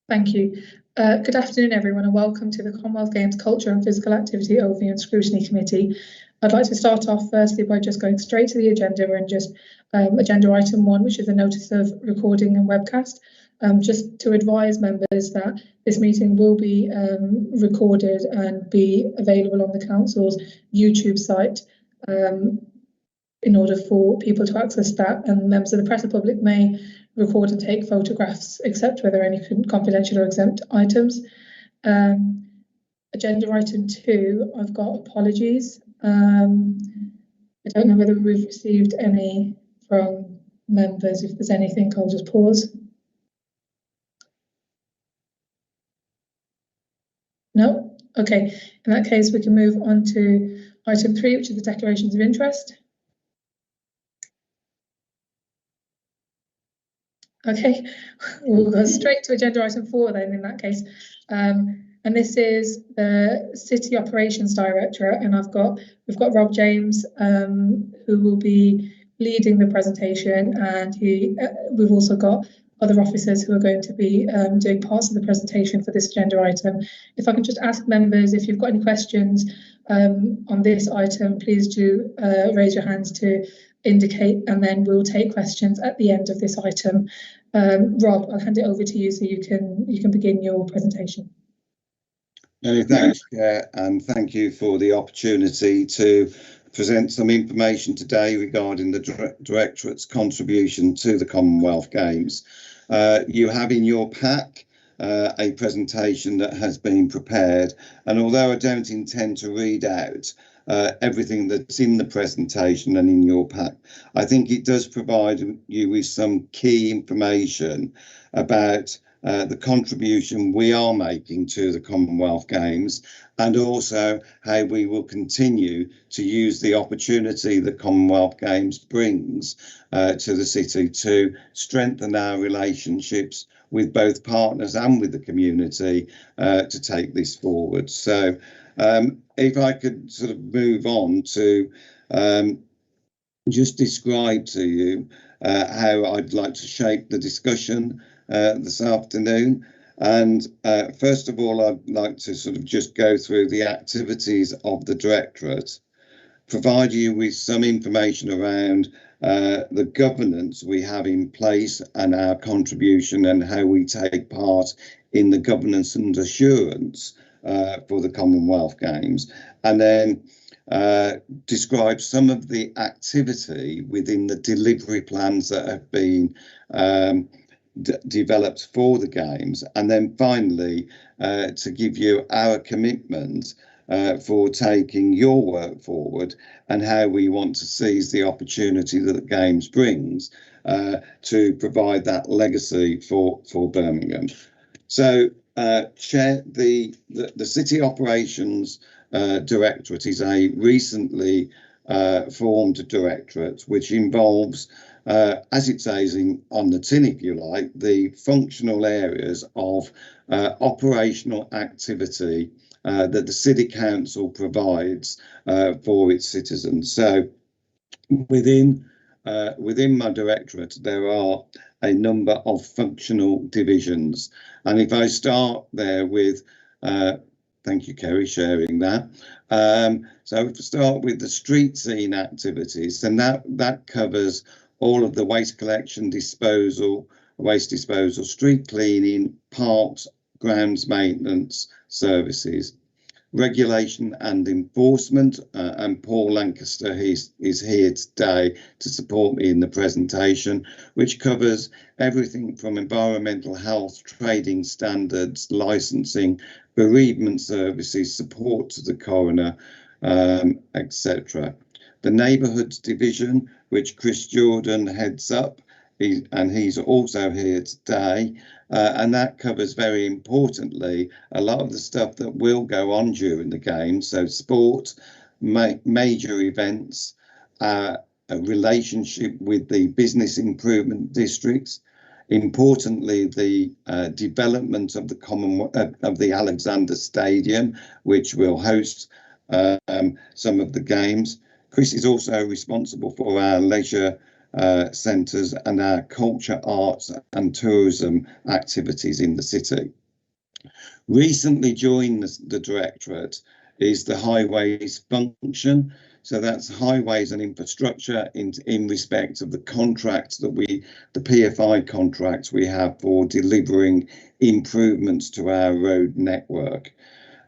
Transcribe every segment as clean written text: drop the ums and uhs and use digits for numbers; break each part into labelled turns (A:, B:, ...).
A: Thank you. Good afternoon, everyone, and welcome to the Commonwealth Games Culture and Physical Activity Overview and Scrutiny Committee. I'd like to start off firstly by just going straight to the agenda and just agenda item 1, which is a notice of recording and webcast. Just to advise members that this meeting will be recorded and be available on the Council's YouTube site in order for people to access that, and members of the press and public may record and take photographs, except where there are any confidential or exempt items. Agenda item 2, I've got apologies. I don't know whether we've received any from members. If there's anything, I'll just pause. No? Okay, in that case, we can move on to item 3, which is the declarations of interest. Okay, we'll go straight to agenda item 4 then in that case. And this is the City Operations Directorate, and we've got Rob James, who will be leading the presentation, and we've also got other officers who are going to be doing parts of the presentation for this agenda item. If I can just ask members, if you've got any questions on this item, please do raise your hands to indicate, and then we'll take questions at the end of this item. Rob, I'll hand it over to you so you can begin your presentation.
B: Many thanks, Chair, and thank you for the opportunity to present some information today regarding the Directorate's contribution to the Commonwealth Games. You have in your pack a presentation that has been prepared, and although I don't intend to read out everything that's in the presentation and in your pack, I think it does provide you with some key information about the contribution we are making to the Commonwealth Games, and also how we will continue to use the opportunity the Commonwealth Games brings to the city to strengthen our relationships with both partners and with the community to take this forward. So if I could sort of move on to just describe to you how I'd like to shape the discussion this afternoon. And first of all, I'd like to sort of just go through the activities of the Directorate, provide you with some information around the governance we have in place and our contribution and how we take part in the governance and assurance for the Commonwealth Games, and then describe some of the activity within the delivery plans that have been developed for the Games, and then finally to give you our commitment for taking your work forward and how we want to seize the opportunity that the Games brings to provide that legacy for Birmingham. So, Chair, the City Operations Directorate is a recently formed directorate which involves, as it says on the tin, if you like, the functional areas of operational activity that the City Council provides for its citizens. So within my directorate, there are a number of functional divisions. And if I start there with, thank you, Kerry, sharing that. So if we start with the street scene activities, then that covers all of the waste collection, waste disposal, street cleaning, parks, grounds maintenance services, regulation and enforcement, and Paul Lancaster is here today to support me in the presentation, which covers everything from environmental health, trading standards, licensing, bereavement services, support to the coroner, etc. The neighbourhoods division, which Chris Jordan heads up, and he's also here today, and that covers very importantly a lot of the stuff that will go on during the game, so sport, major events, a relationship with the business improvement districts, importantly the development of the Alexander Stadium, which will host some of the games. Chris is also responsible for our leisure centres and our culture, arts and tourism activities in the city. Recently joined the Directorate is the highways function. So that's highways and infrastructure in respect of the contracts that the PFI contracts we have for delivering improvements to our road network.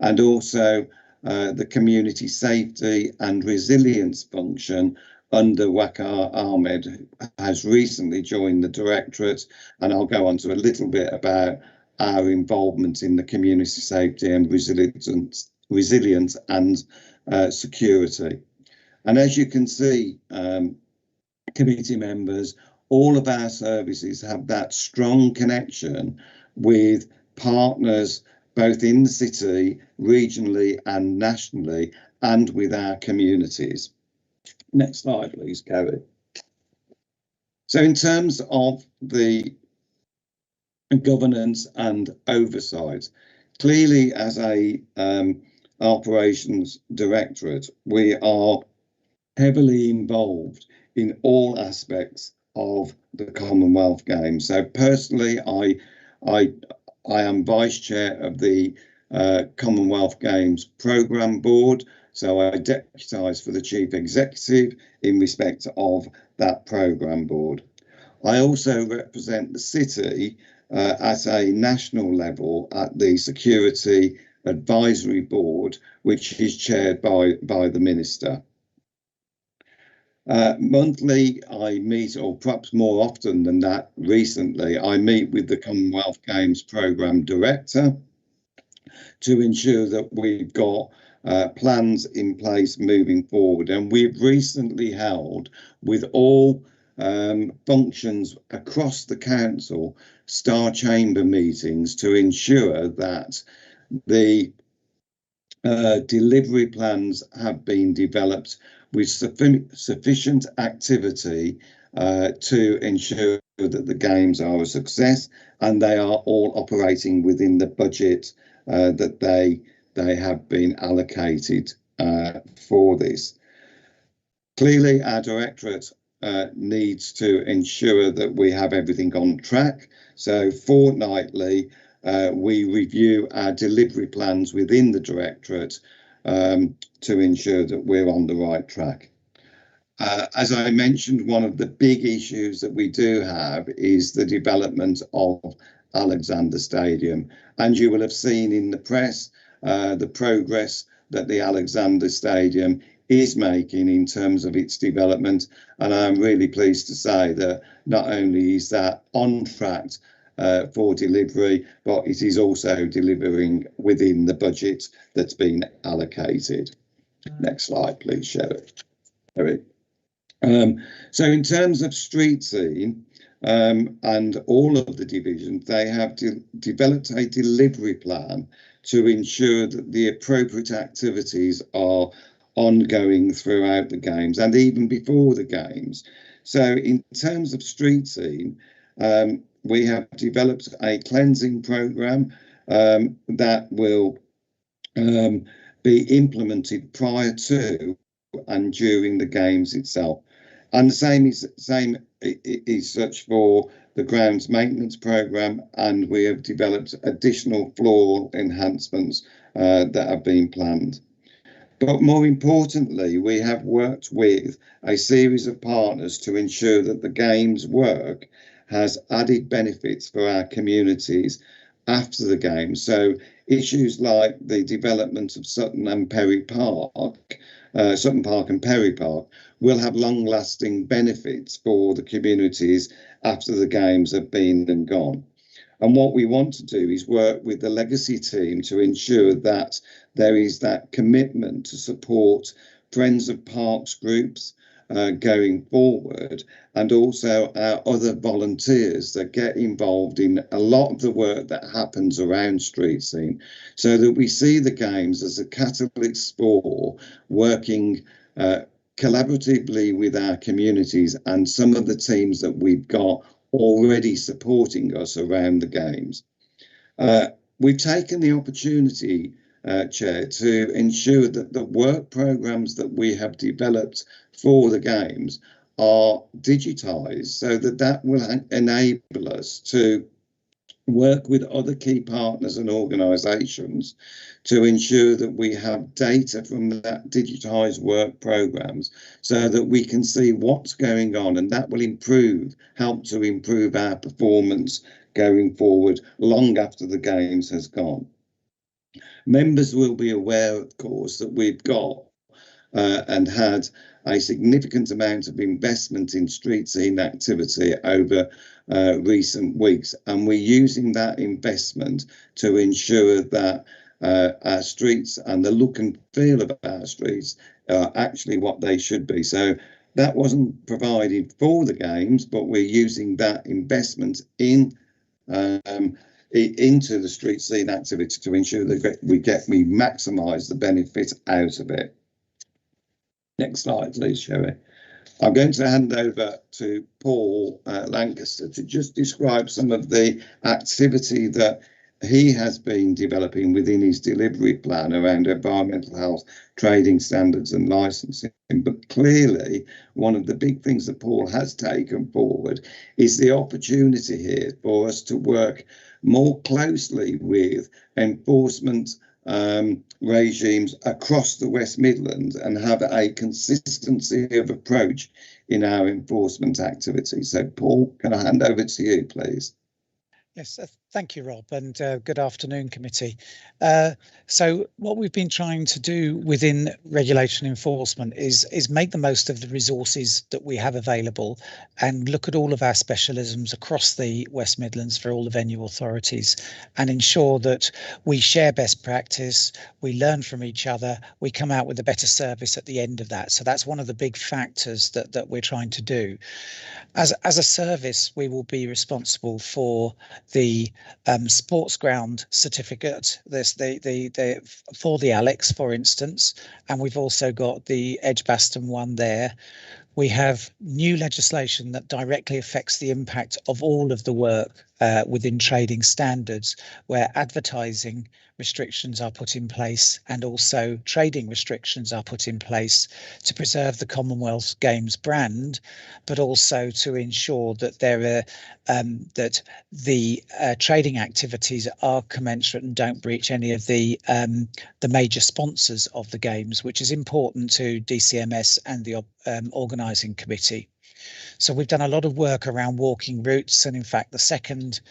B: And also the community safety and resilience function under Waqar Ahmed has recently joined the Directorate, and I'll go on to a little bit about our involvement in the community safety and resilience and security. And as you can see, committee members, all of our services have that strong connection with partners both in the city, regionally and nationally, and with our communities. Next slide, please, Gary. So in terms of the governance and oversight, clearly as a operations directorate, we are heavily involved in all aspects of the Commonwealth Games. So personally, I am vice chair of the Commonwealth Games Programme Board, so I deputise for the Chief Executive in respect of that programme board. I also represent the city at a national level at the Security Advisory Board, which is chaired by the Minister. Monthly, I meet, or perhaps more often than that recently, I meet with the Commonwealth Games Programme Director to ensure that we've got plans in place moving forward. And we've recently held, with all functions across the council, Star Chamber meetings to ensure that the delivery plans have been developed with sufficient activity to ensure that the games are a success, and they are all operating within the budget that they have been allocated for this. Clearly, our directorate needs to ensure that we have everything on track. So fortnightly, we review our delivery plans within the directorate to ensure that we're on the right track. As I mentioned, one of the big issues that we do have is the development of Alexander Stadium. And you will have seen in the press the progress that the Alexander Stadium is making in terms of its development. And I'm really pleased to say that not only is that on track for delivery, but it is also delivering within the budget that's been allocated. Next slide, please, Sherry. So in terms of street scene and all of the divisions, they have developed a delivery plan to ensure that the appropriate activities are ongoing throughout the games and even before the games. So in terms of street scene, we have developed a cleansing programme that will be implemented prior to and during the games itself. And the same is such for the grounds maintenance programme, and we have developed additional floor enhancements that have been planned. But more importantly, we have worked with a series of partners to ensure that the games work has added benefits for our communities after the game. So issues like the development of Sutton and Perry Park, Sutton Park and Perry Park, will have long-lasting benefits for the communities after the games have been and gone. And what we want to do is work with the legacy team to ensure that there is that commitment to support Friends of Parks groups going forward, and also our other volunteers that get involved in a lot of the work that happens around street scene, so that we see the games as a catalyst for working collaboratively with our communities and some of the teams that we've got already supporting us around the games. We've taken the opportunity, Chair, to ensure that the work programmes that we have developed for the games are digitised, so that will enable us to work with other key partners and organisations to ensure that we have data from that digitised work programmes, so that we can see what's going on, and that will help to improve our performance going forward long after the games has gone. Members will be aware, of course, that we've got and had a significant amount of investment in street scene activity over recent weeks, and we're using that investment to ensure that our streets and the look and feel of our streets are actually what they should be. So that wasn't provided for the games, but we're using that investment into the street scene activity to ensure that we maximise the benefit out of it. Next slide, please, Sherry. I'm going to hand over to Paul Lancaster to just describe some of the activity that he has been developing within his delivery plan around environmental health, trading standards and licensing. But clearly, one of the big things that Paul has taken forward is the opportunity here for us to work more closely with enforcement regimes across the West Midlands and have a consistency of approach in our enforcement activities. So Paul, can I hand over to you, please?
C: Yes, thank you, Rob, and good afternoon, committee. So what we've been trying to do within regulation enforcement is make the most of the resources that we have available and look at all of our specialisms across the West Midlands for all the venue authorities and ensure that we share best practice, we learn from each other, we come out with a better service at the end of that. So that's one of the big factors that we're trying to do. As a service, we will be responsible for the sports ground certificate. There's for the Alex, for instance, and we've also got the Edgbaston one there. We have new legislation that directly affects the impact of all of the work within trading standards, where advertising restrictions are put in place and also trading restrictions are put in place to preserve the Commonwealth Games brand, but also to ensure that that the trading activities are commensurate and don't breach any of the major sponsors of the games, which is important to DCMS and the organising committee. So we've done a lot of work around walking routes, and in fact the second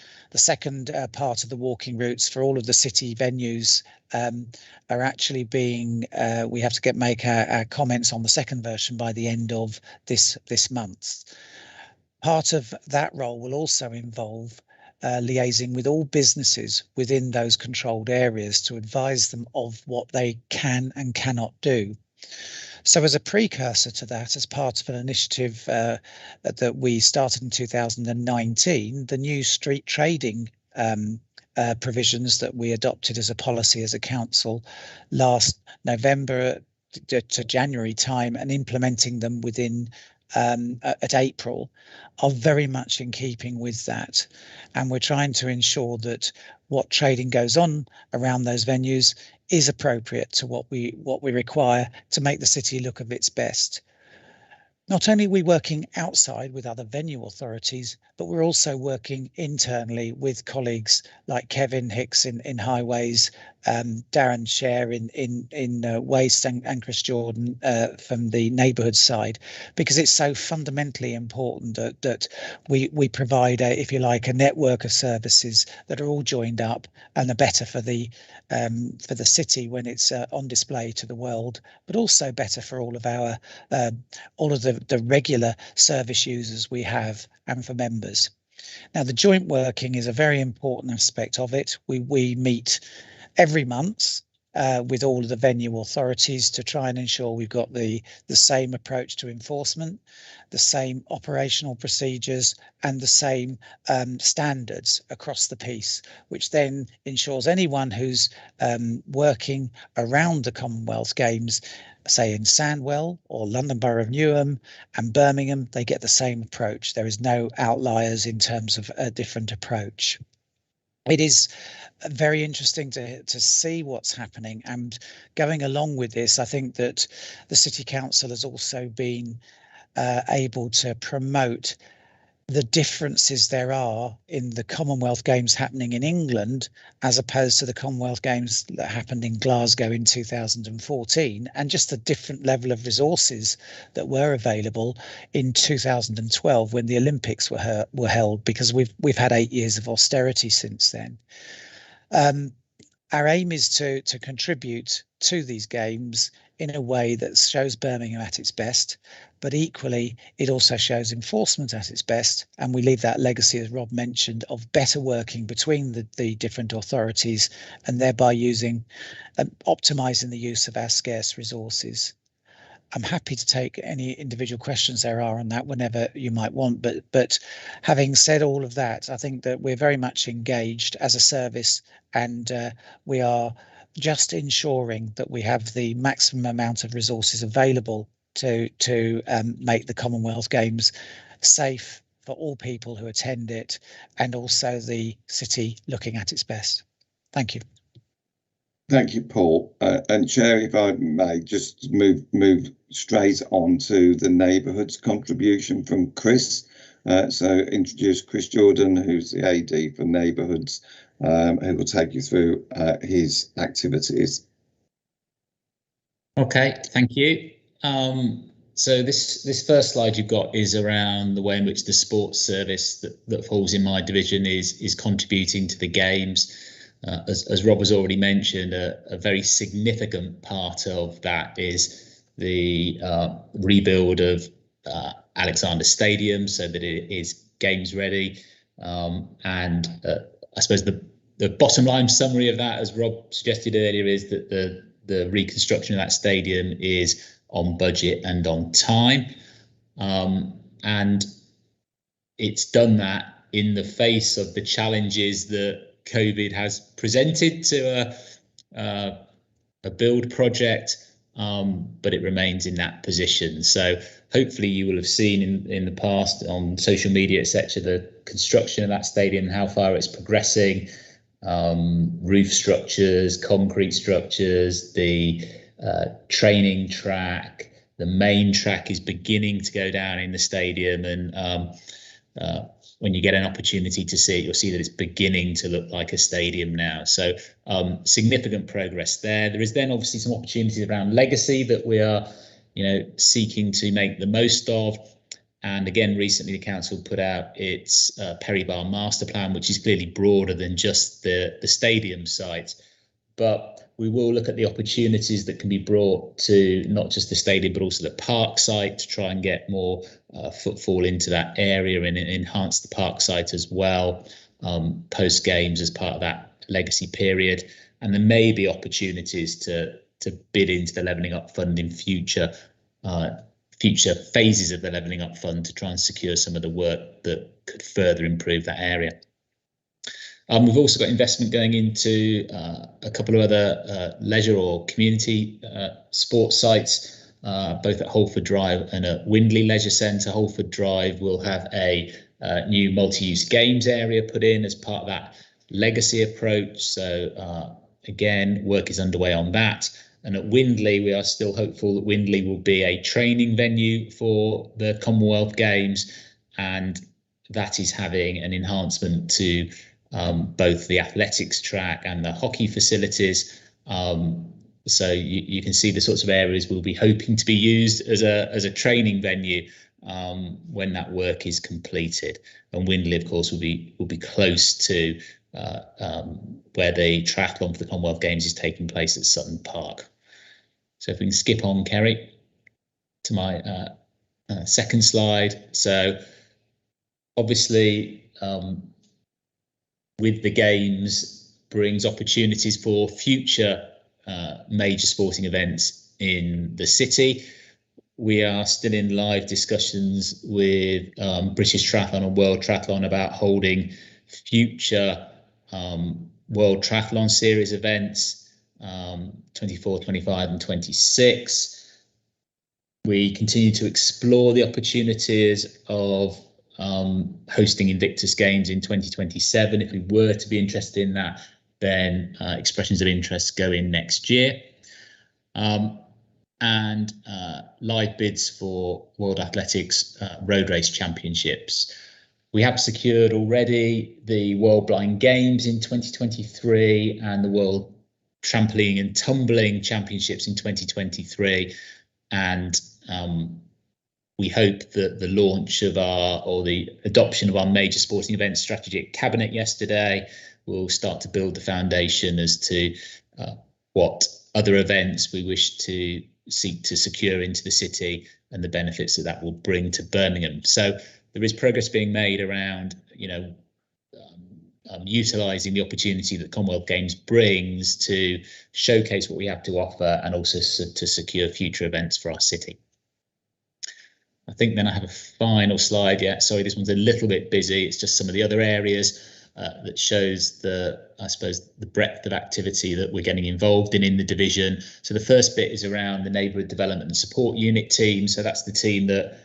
C: part of the walking routes for all of the city venues are actually being we have to make our comments on the second version by the end of this month. Part of that role will also involve liaising with all businesses within those controlled areas to advise them of what they can and cannot do. So as a precursor to that, as part of an initiative that we started in 2019, the new street trading provisions that we adopted as a policy as a council last November to January time and implementing them within at April are very much in keeping with that. And we're trying to ensure that what trading goes on around those venues is appropriate to what we require to make the city look of its best. Not only are we working outside with other venue authorities, but we're also working internally with colleagues like Kevin Hicks in Highways, Darren Share in Waste, and Chris Jordan from the neighbourhood side, because it's so fundamentally important that we provide if you like, a network of services that are all joined up and are better for the city when it's on display to the world, but also better for all of the regular service users we have and for members. Now, the joint working is a very important aspect of it. We meet every month with all of the venue authorities to try and ensure we've got the same approach to enforcement, the same operational procedures and the same standards across the piece, which then ensures anyone who's working around the Commonwealth Games, say in Sandwell or London Borough of Newham and Birmingham, they get the same approach. There is no outliers in terms of a different approach. It is very interesting to see what's happening, and going along with this, I think that the City Council has also been able to promote the differences there are in the Commonwealth Games happening in England as opposed to the Commonwealth Games that happened in Glasgow in 2014, and just the different level of resources that were available in 2012 when the Olympics were held, because we've had 8 years of austerity since then. Our aim is to contribute to these games in a way that shows Birmingham at its best, but equally it also shows enforcement at its best, and we leave that legacy, as Rob mentioned, of better working between the different authorities, and thereby optimising the use of our scarce resources. I'm happy to take any individual questions there are on that whenever you might want, but having said all of that, I think that we're very much engaged as a service, and we are just ensuring that we have the maximum amount of resources available to make the Commonwealth Games safe for all people who attend it, and also the city looking at its best. Thank you.
B: Thank you, Paul. And Chair, if I may just move straight on to the neighbourhoods contribution from Chris. So introduce Chris Jordan, who's the AD for neighbourhoods, who will take you through his activities.
D: Okay, thank you. So this first slide you've got is around the way in which the sports service that falls in my division is contributing to the games. As Rob has already mentioned, a very significant part of that is the rebuild of Alexander Stadium so that it is games ready. And I suppose the bottom line summary of that, as Rob suggested earlier, is that the reconstruction of that stadium is on budget and on time. And it's done that in the face of the challenges that COVID has presented to a build project, but it remains in that position. So hopefully you will have seen in the past on social media, etc., the construction of that stadium, how far it's progressing, roof structures, concrete structures, the training track, the main track is beginning to go down in the stadium, and when you get an opportunity to see it, you'll see that it's beginning to look like a stadium now. So significant progress there. There is then obviously some opportunities around legacy that we are, seeking to make the most of. And again, recently the council put out its Perry Bar master plan, which is clearly broader than just the stadium site. But we will look at the opportunities that can be brought to not just the stadium, but also the park site to try and get more footfall into that area and enhance the park site as well, post games as part of that legacy period. And there may be opportunities to bid into the Levelling Up Fund in future phases of the Levelling Up Fund to try and secure some of the work that could further improve that area. We've also got investment going into a couple of other leisure or community sports sites, both at Holford Drive and at Windley Leisure Centre. Holford Drive will have a new multi-use games area put in as part of that legacy approach. So again, work is underway on that. And at Windley, we are still hopeful that Windley will be a training venue for the Commonwealth Games, and that is having an enhancement to both the athletics track and the hockey facilities. So you can see the sorts of areas we'll be hoping to be used as a training venue when that work is completed. And Windley, of course, will be close to where the triathlon for the Commonwealth Games is taking place at Sutton Park. So if we can skip on, Kerry, to my second slide. So obviously, with the games brings opportunities for future major sporting events in the city. We are still in live discussions with British Triathlon and World Triathlon about holding future World Triathlon Series events, 24, 25 and 26. We continue to explore the opportunities of hosting Invictus Games in 2027. If we were to be interested in that, then expressions of interest go in next year. and live bids for World Athletics Road Race Championships. We have secured already the World Blind Games in 2023 and the World Trampoline and Tumbling Championships in 2023. And we hope that the launch of the adoption of our major sporting events strategy at Cabinet yesterday will start to build the foundation as to what other events we wish to seek to secure into the city and the benefits that will bring to Birmingham. So there is progress being made around, utilising the opportunity that Commonwealth Games brings to showcase what we have to offer and also to secure future events for our city. I think then I have a final slide. Yeah, sorry, this one's a little bit busy. It's just some of the other areas that shows the breadth of activity that we're getting involved in the division. So the first bit is around the Neighbourhood Development and Support Unit team. So that's the team that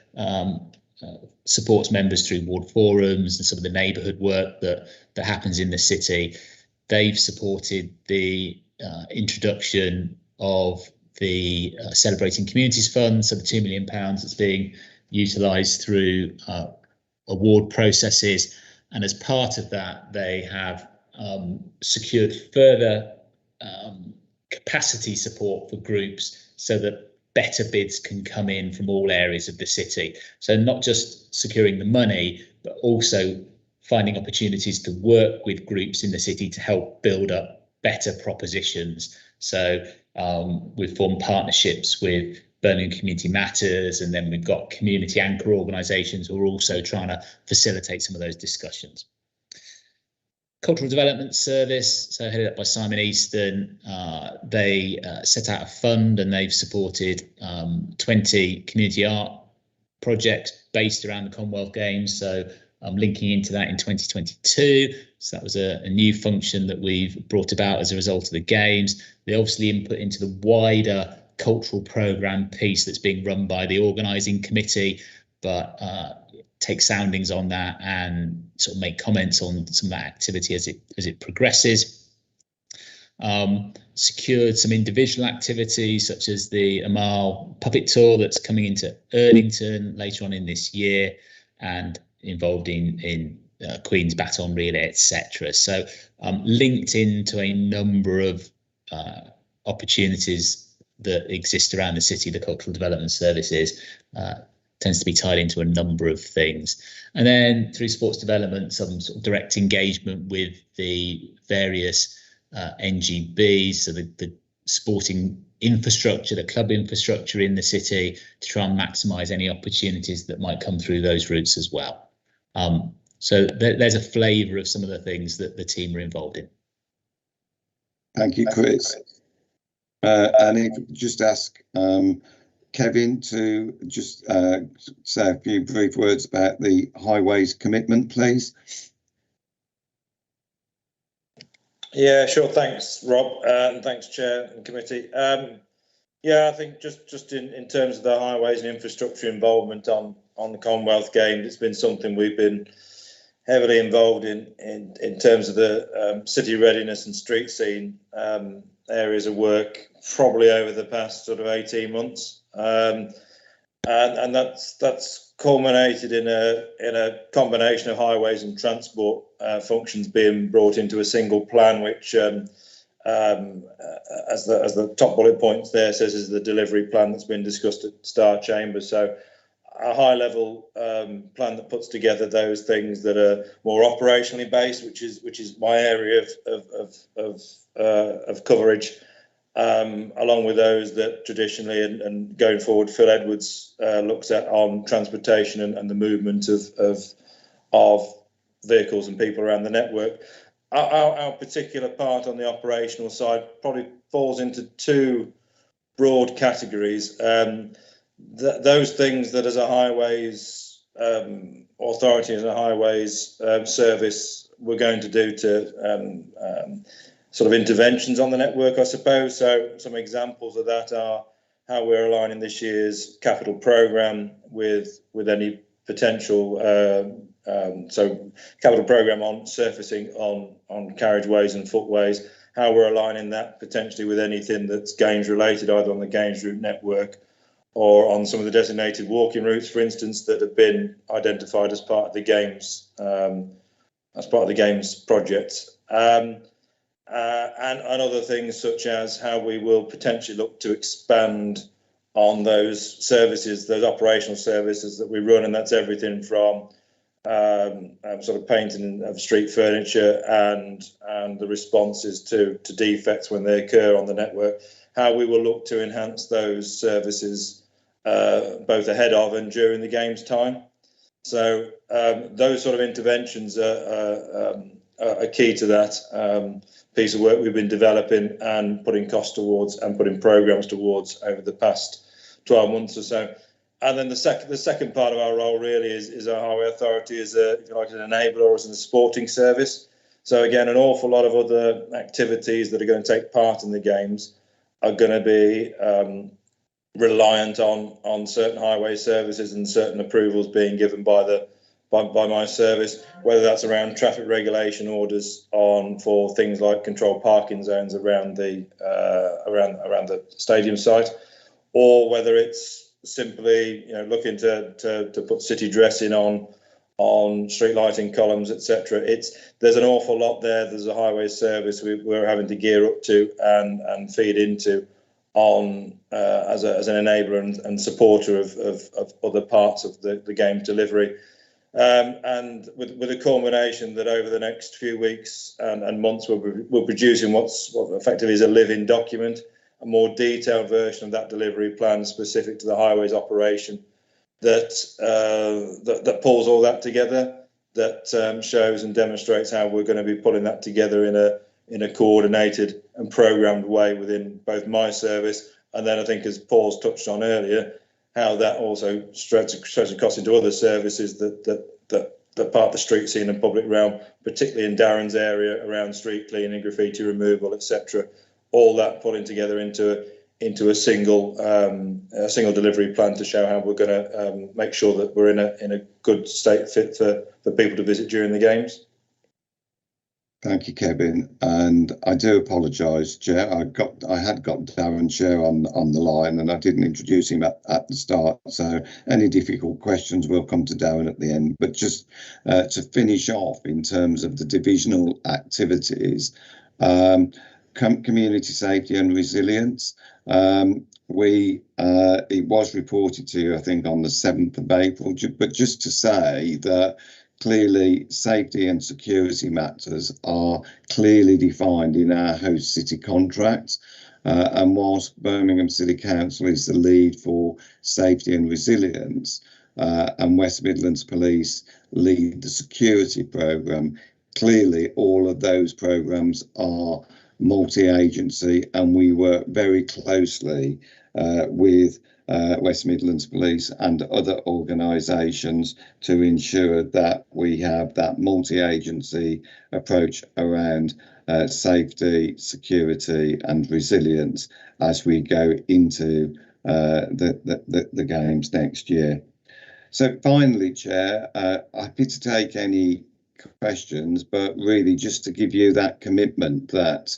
D: supports members through ward forums and some of the neighbourhood work that happens in the city. They've supported the introduction of the Celebrating Communities Fund, so the £2 million that's being utilised through award processes. And as part of that, they have secured further capacity support for groups so that better bids can come in from all areas of the city. So not just securing the money, but also finding opportunities to work with groups in the city to help build up better propositions. So we've formed partnerships with Birmingham Community Matters, and then we've got community anchor organisations who are also trying to facilitate some of those discussions. Cultural Development Service, so headed up by Simon Easton, they set out a fund and they've supported 20 community art projects based around the Commonwealth Games. So I'm linking into that in 2022. So that was a new function that we've brought about as a result of the Games. They obviously input into the wider cultural programme piece that's being run by the organising committee, but take soundings on that and sort of make comments on some of that activity as it progresses. Secured some individual activities such as the Amal Puppet Tour that's coming into Erdington later on in this year, and involved in Queen's Baton Relay, etc. So linked into a number of opportunities that exist around the city. The Cultural Development Services tends to be tied into a number of things. And then through sports development, some sort of direct engagement with the various NGBs, so the sporting infrastructure, the club infrastructure in the city, to try and maximise any opportunities that might come through those routes as well. So there's a flavour of some of the things that the team are involved in.
B: Thank you, Chris. And if you could just ask Kevin to just say a few brief words about the highways commitment, please.
E: Yeah, sure. Thanks, Rob, and thanks, Chair and Committee. Yeah, I think just in terms of the highways and infrastructure involvement on the Commonwealth Games, it's been something we've been heavily involved in terms of the city readiness and street scene areas of work, probably over the past sort of 18 months, and that's culminated in a combination of highways and transport functions being brought into a single plan, which as the top bullet points there says is the delivery plan that's been discussed at Star Chamber. So a high level plan that puts together those things that are more operationally based, which is my area of coverage, along with those that traditionally and going forward Phil Edwards looks at on transportation and the movement of vehicles and people around the network. Our particular part on the operational side probably falls into two broad categories. Those things that as a highways authority, as a highways service, we're going to do to sort of interventions on the network, I suppose. So some examples of that are how we're aligning this year's capital programme with any potential So capital programme on surfacing on carriageways and footways, how we're aligning that potentially with anything that's games related, either on the games route network or on some of the designated walking routes, for instance, that have been identified as part of the games project, and other things such as how we will potentially look to expand on those services, those operational services that we run, and that's everything from sort of painting of street furniture and the responses to defects when they occur on the network, how we will look to enhance those services both ahead of and during the games time. So those sort of interventions are key to that piece of work we've been developing and putting costs towards and putting programs towards over the past 12 months or so. And then the second part of our role really is our highway authority as if you like, an enabler or as a supporting service. So again, an awful lot of other activities that are going to take part in the games are going to be reliant on certain highway services and certain approvals being given by my service, whether that's around traffic regulation orders for things like controlled parking zones around the stadium site, or whether it's simply looking to put city dressing on street lighting columns, etc. There's an awful lot there. There's a highway service we're having to gear up to and feed into as an enabler and supporter of other parts of the game delivery. And with a culmination that over the next few weeks and months we're producing what effectively is a living document, a more detailed version of that delivery plan specific to the highways operation that pulls all that together, that shows and demonstrates how we're going to be pulling that together in a coordinated and programmed way within both my service, and then I think, as Paul's touched on earlier, how that also stretches across into other services that part of the street scene and public realm, particularly in Darren's area around street cleaning, graffiti removal, etc. All that pulling together into a single delivery plan to show how we're going to make sure that we're in a good state fit for people to visit during the games.
B: Thank you, Kevin, and I do apologise, Chair. I had got Darren Chair on the line, and I didn't introduce him at the start. So any difficult questions will come to Darren at the end. But just to finish off in terms of the divisional activities, community safety and resilience. It was reported to you, I think, on the 7th of April. But just to say that clearly, safety and security matters are clearly defined in our host city contracts. And whilst Birmingham City Council is the lead for safety and resilience, and West Midlands Police lead the security programme, clearly all of those programmes are multi-agency, and we work very closely with West Midlands Police and other organisations to ensure that we have that multi-agency approach around safety, security and resilience as we go into the games next year. So finally, Chair, happy to take any questions, but really just to give you that commitment that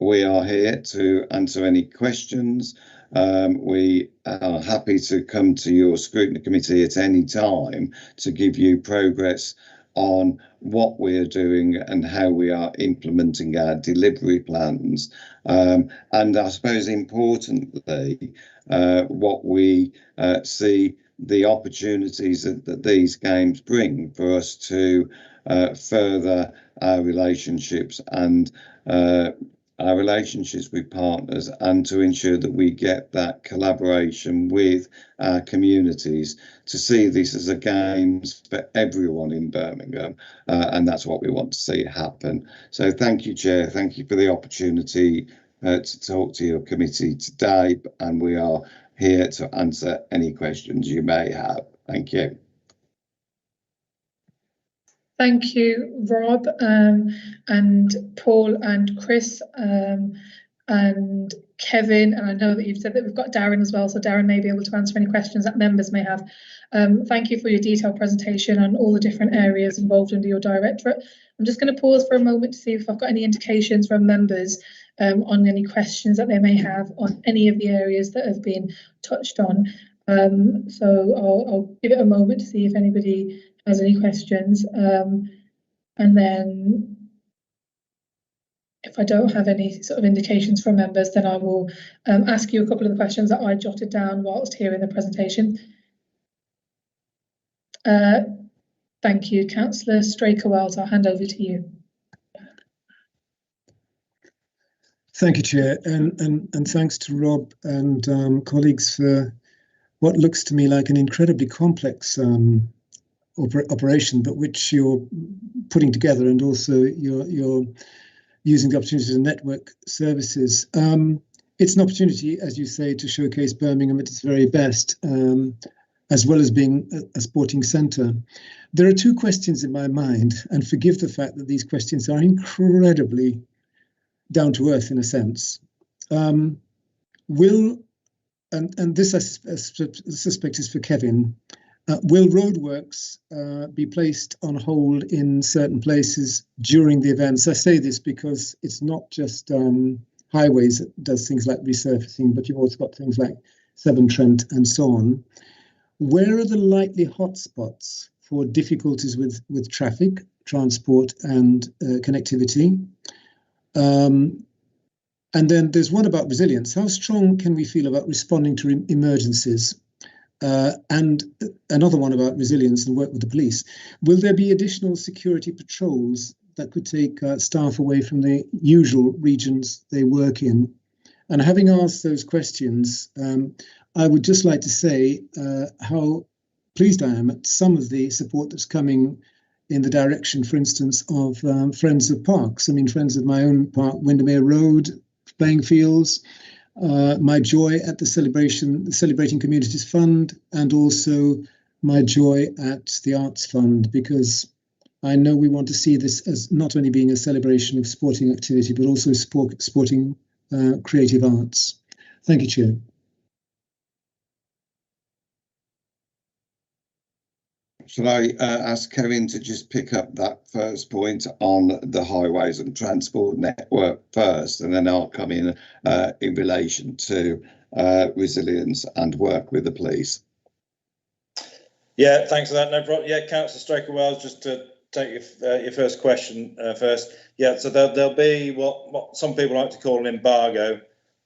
B: we are here to answer any questions. We are happy to come to your scrutiny committee at any time to give you progress on what we are doing and how we are implementing our delivery plans. And I suppose importantly, what we see the opportunities that these games bring for us to further our relationships and our relationships with partners, and to ensure that we get that collaboration with our communities to see this as a games for everyone in Birmingham, and that's what we want to see happen. So thank you, Chair. Thank you for the opportunity to talk to your committee today, and we are here to answer any questions you may have. Thank you.
A: Thank you, Rob, and Paul and Chris. and Kevin, and I know that you've said that we've got Darren as well, so Darren may be able to answer any questions that members may have. Thank you for your detailed presentation on all the different areas involved under your directorate. I'm just going to pause for a moment to see if I've got any indications from members on any questions that they may have on any of the areas that have been touched on. So I'll give it a moment to see if anybody has any questions, and then if I don't have any sort of indications from members, then I will ask you a couple of the questions that I jotted down whilst hearing the presentation. Thank you, Councillor Straker-Wells. I'll hand over to you.
F: Thank you, Chair, and thanks to Rob and colleagues for what looks to me like an incredibly complex operation, but which you're putting together, and also you're using the opportunity to network services. It's an opportunity, as you say, to showcase Birmingham at its very best, as well as being a sporting centre. There are two questions in my mind, and forgive the fact that these questions are incredibly down to earth in a sense. And this I suspect is for Kevin, will roadworks be placed on hold in certain places during the events? I say this because it's not just highways that does things like resurfacing, but you've also got things like Severn Trent and so on. Where are the likely hotspots for difficulties with traffic, transport and connectivity? And then there's one about resilience. How strong can we feel about responding to emergencies? And another one about resilience and work with the police. Will there be additional security patrols that could take staff away from the usual regions they work in? And having asked those questions, I would just like to say how pleased I am at some of the support that's coming in the direction, for instance, of Friends of Parks. I mean, Friends of my own park, Windermere Road, playing fields, my joy at the Celebrating Communities Fund, and also my joy at the Arts Fund, because I know we want to see this as not only being a celebration of sporting activity, but also sporting creative arts. Thank you, Chair.
B: Shall I ask Kevin to just pick up that first point on the highways and transport network first, and then I'll come in relation to resilience and work with the police.
E: Yeah, thanks for that. No problem. Yeah, Councillor Straker-Wells, just to take your first question first. Yeah, so there'll be what some people like to call an embargo,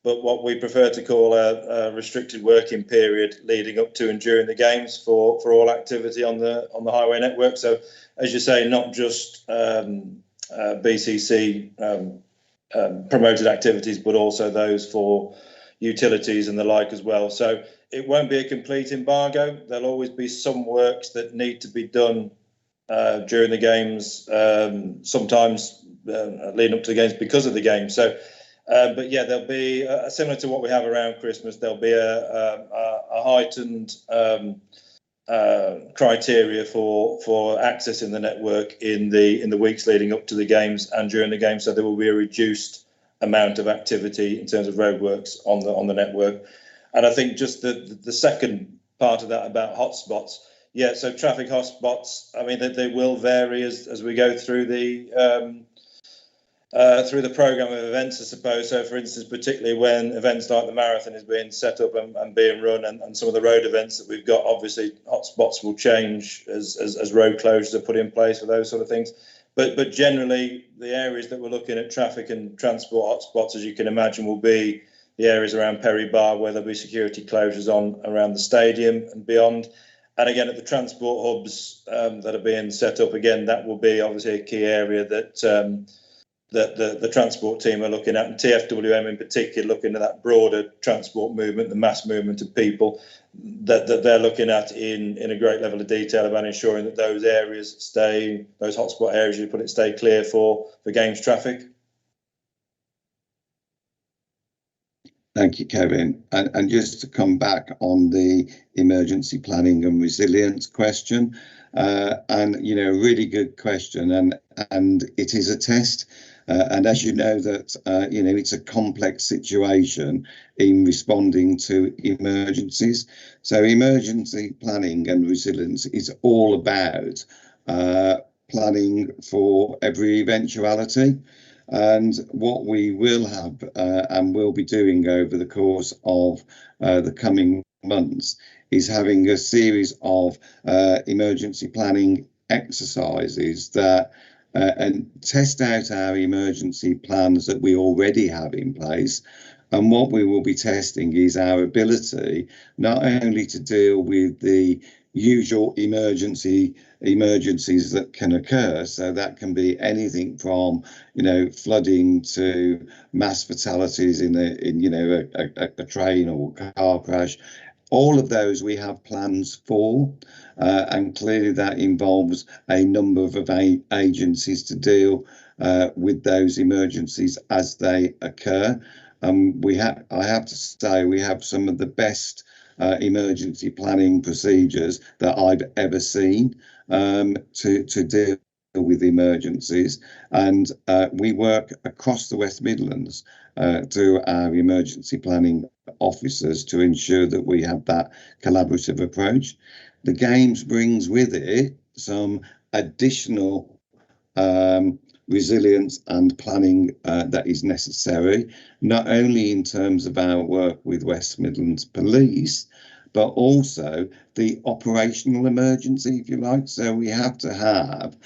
E: but what we prefer to call a restricted working period leading up to and during the games for all activity on the highway network. So, as you say, not just BCC promoted activities, but also those for utilities and the like as well. So it won't be a complete embargo. There'll always be some works that need to be done during the games, sometimes leading up to the games because of the game. So. But yeah, there'll be similar to what we have around Christmas. There'll be a heightened criteria for accessing the network in the weeks leading up to the games and during the games. So there will be a reduced amount of activity in terms of roadworks on the network. And I think just the second part of that about hotspots. Yeah, so traffic hotspots. I mean, they will vary as we go through the programme of events, I suppose. So, for instance, particularly when events like the marathon is being set up and being run, and some of the road events that we've got, obviously hotspots will change as road closures are put in place for those sort of things. But generally, the areas that we're looking at traffic and transport hotspots, as you can imagine, will be the areas around Perry Bar, where there'll be security closures on around the stadium and beyond. And again, at the transport hubs that are being set up, again, that will be obviously a key area that the transport team are looking at, and TFWM in particular, looking at that broader transport movement, the mass movement of people that they're looking at in a great level of detail about ensuring that those areas those hotspot areas, you put it, stay clear for games traffic.
B: Thank you, Kevin. And just to come back on the emergency planning and resilience question, and you know, really good question, and it is a test. And as you know, that you know, it's a complex situation in responding to emergencies. So emergency planning and resilience is all about planning for every eventuality. And what we will have and will be doing over the course of the coming months is having a series of emergency planning exercises that and test out our emergency plans that we already have in place. And what we will be testing is our ability not only to deal with the usual emergencies that can occur, so that can be anything from, you know, flooding to mass fatalities in you know, a train or car crash. All of those we have plans for, and clearly that involves a number of agencies to deal with those emergencies as they occur. I have to say, we have some of the best emergency planning procedures that I've ever seen to deal with emergencies, and we work across the West Midlands through our emergency planning officers to ensure that we have that collaborative approach. The Games brings with it some additional resilience and planning that is necessary, not only in terms of our work with West Midlands Police, but also the operational emergency, if you like. So we have to have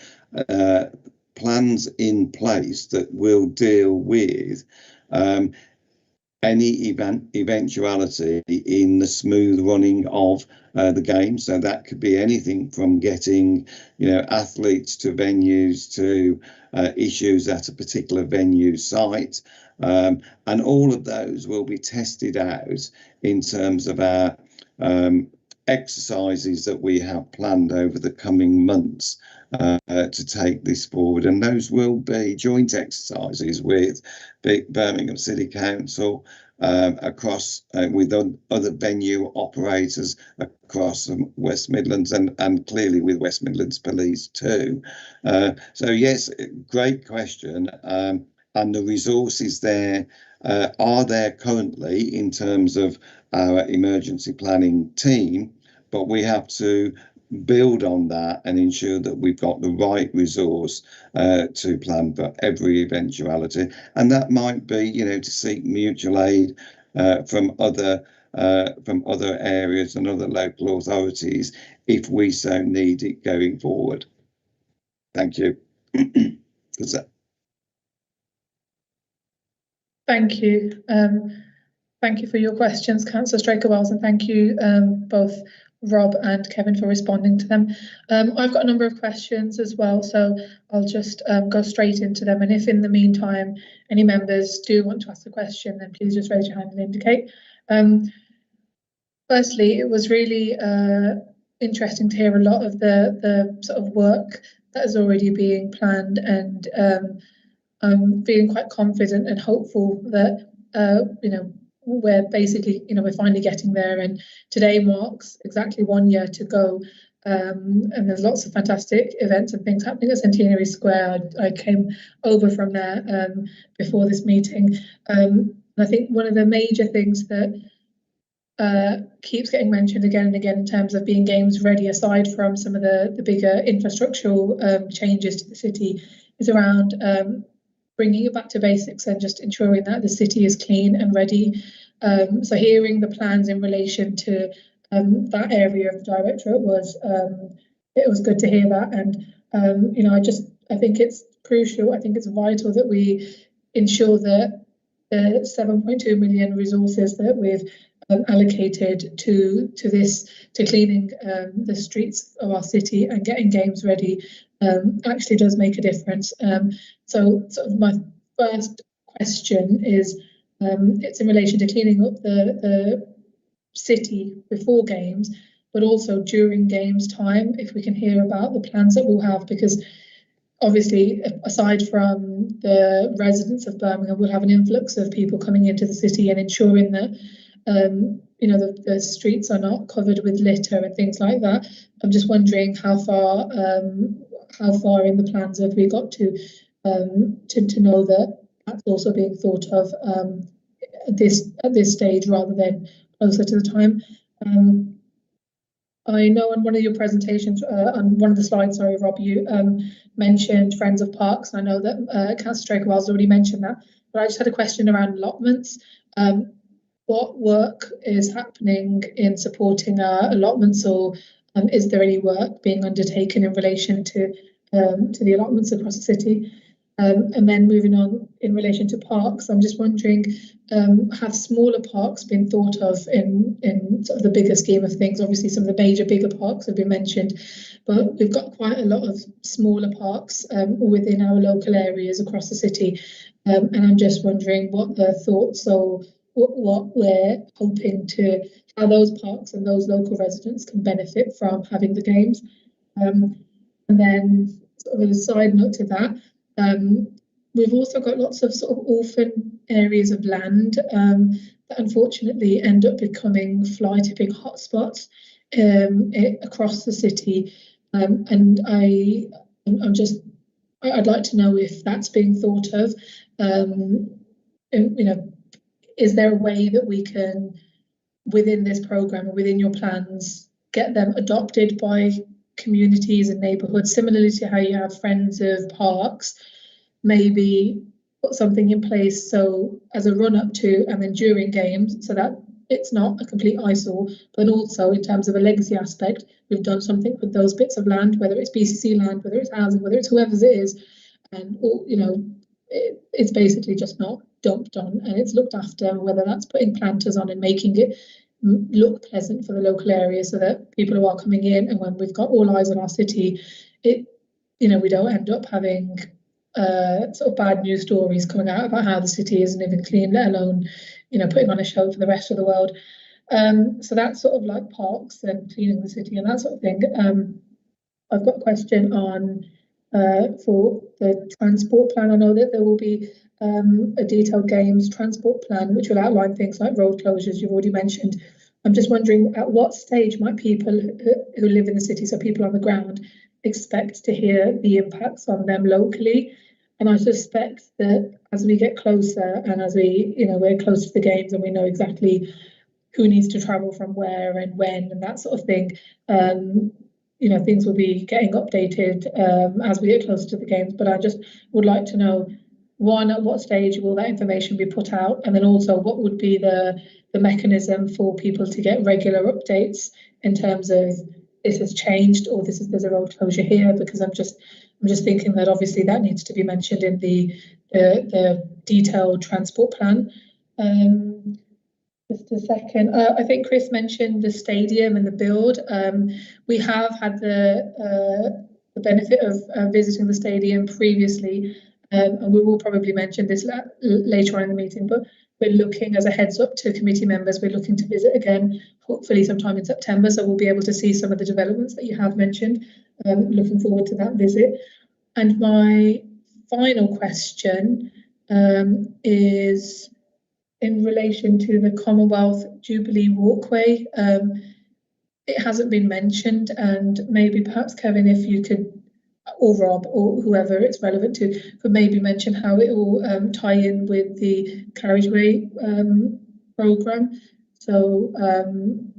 B: plans in place that will deal with any eventuality in the smooth running of the game. So that could be anything from getting, you know, athletes to venues, to issues at a particular venue site, and all of those will be tested out in terms of our exercises that we have planned over the coming months to take this forward. And those will be joint exercises with Birmingham City Council, across with other venue operators across West Midlands, and clearly with West Midlands Police too. So yes, great question. And the resources there are there currently in terms of our emergency planning team, but we have to build on that and ensure that we've got the right resource to plan for every eventuality. And that might be, you know, to seek mutual aid from other areas and other local authorities if we so need it going forward. Thank you.
A: Thank you. Thank you for your questions, Councillor Straker-Wells, and thank you both Rob and Kevin for responding to them. I've got a number of questions as well, so I'll just go straight into them. And if in the meantime any members do want to ask a question, then please just raise your hand and indicate. Firstly, it was really interesting to hear a lot of the sort of work that is already being planned, and I'm feeling quite confident and hopeful that you know, we're basically, you know, we're finally getting there, and today marks exactly 1 year to go, and there's lots of fantastic events and things happening at Centenary Square. I came over from there before this meeting, and I think one of the major things that keeps getting mentioned again and again in terms of being games ready, aside from some of the bigger infrastructural changes to the city, is around bringing it back to basics and just ensuring that the city is clean and ready. So hearing the plans in relation to that area of the Directorate was, it was good to hear that. And you know, I think it's crucial, I think it's vital that we ensure that the 7.2 million resources that we've allocated to cleaning the streets of our city and getting games ready actually does make a difference. So sort of my first question is, it's in relation to cleaning up the city before games, but also during games time, if we can hear about the plans that we'll have, because obviously, aside from the residents of Birmingham, we'll have an influx of people coming into the city, and ensuring that you know, the streets are not covered with litter and things like that. I'm just wondering how far in the plans have we got to know that that's also being thought of at this stage rather than closer to the time. I know on one of your presentations, on one of the slides, sorry, Rob, you mentioned Friends of Parks. I know that Councillor Straker-Wells already mentioned that, but I just had a question around allotments. What work is happening in supporting allotments, or is there any work being undertaken in relation to the allotments across the city? And then moving on in relation to parks, I'm just wondering, have smaller parks been thought of in sort of the bigger scheme of things? Obviously, some of the major bigger parks have been mentioned, but we've got quite a lot of smaller parks within our local areas across the city, and I'm just wondering what the thoughts or what we're hoping to, how those parks and those local residents can benefit from having the games. And then sort of a side note to that, we've also got lots of sort of orphan areas of land that unfortunately end up becoming fly tipping hotspots across the city. And I'd like to know if that's being thought of. You know, is there a way that we can, within this programme or within your plans, get them adopted by communities and neighbourhoods, similarly to how you have Friends of Parks, maybe put something in place so as a run up to and then during games, so that it's not a complete eyesore, but also in terms of a legacy aspect, we've done something with those bits of land, whether it's BCC land, whether it's housing, whether it's whoever's it is, and you know, it's basically just not dumped on, and it's looked after, whether that's putting planters on and making it look pleasant for the local area, so that people who are coming in, and when we've got all eyes on our city, it, you know, we don't end up having sort of bad news stories coming out about how the city isn't even clean, let alone, you know, putting on a show for the rest of the world. So that's sort of like parks and cleaning the city and that sort of thing. I've got a question on for the transport plan. I know that there will be a detailed games transport plan which will outline things like road closures you've already mentioned. I'm just wondering, at what stage might people who live in the city, so people on the ground, expect to hear the impacts on them locally? And I suspect that as we get closer, and as we, you know, we're close to the games and we know exactly who needs to travel from where and when and that sort of thing, you know, things will be getting updated as we get closer to the games. But I just would like to know, one, at what stage will that information be put out, and then also what would be the mechanism for people to get regular updates in terms of this has changed, or there's a road closure here, because I'm just thinking that obviously that needs to be mentioned in the detailed transport plan. Just a second, I think Chris mentioned the stadium and the build. We have had the benefit of visiting the stadium previously, and we will probably mention this later on in the meeting, but we're looking, as a heads up to committee members, we're looking to visit again, hopefully sometime in September, so we'll be able to see some of the developments that you have mentioned. Looking forward to that visit. And my final question is in relation to the Commonwealth Jubilee Walkway. It hasn't been mentioned, and maybe perhaps Kevin, if you could, or Rob, or whoever it's relevant to, could maybe mention how it will tie in with the carriageway programme. So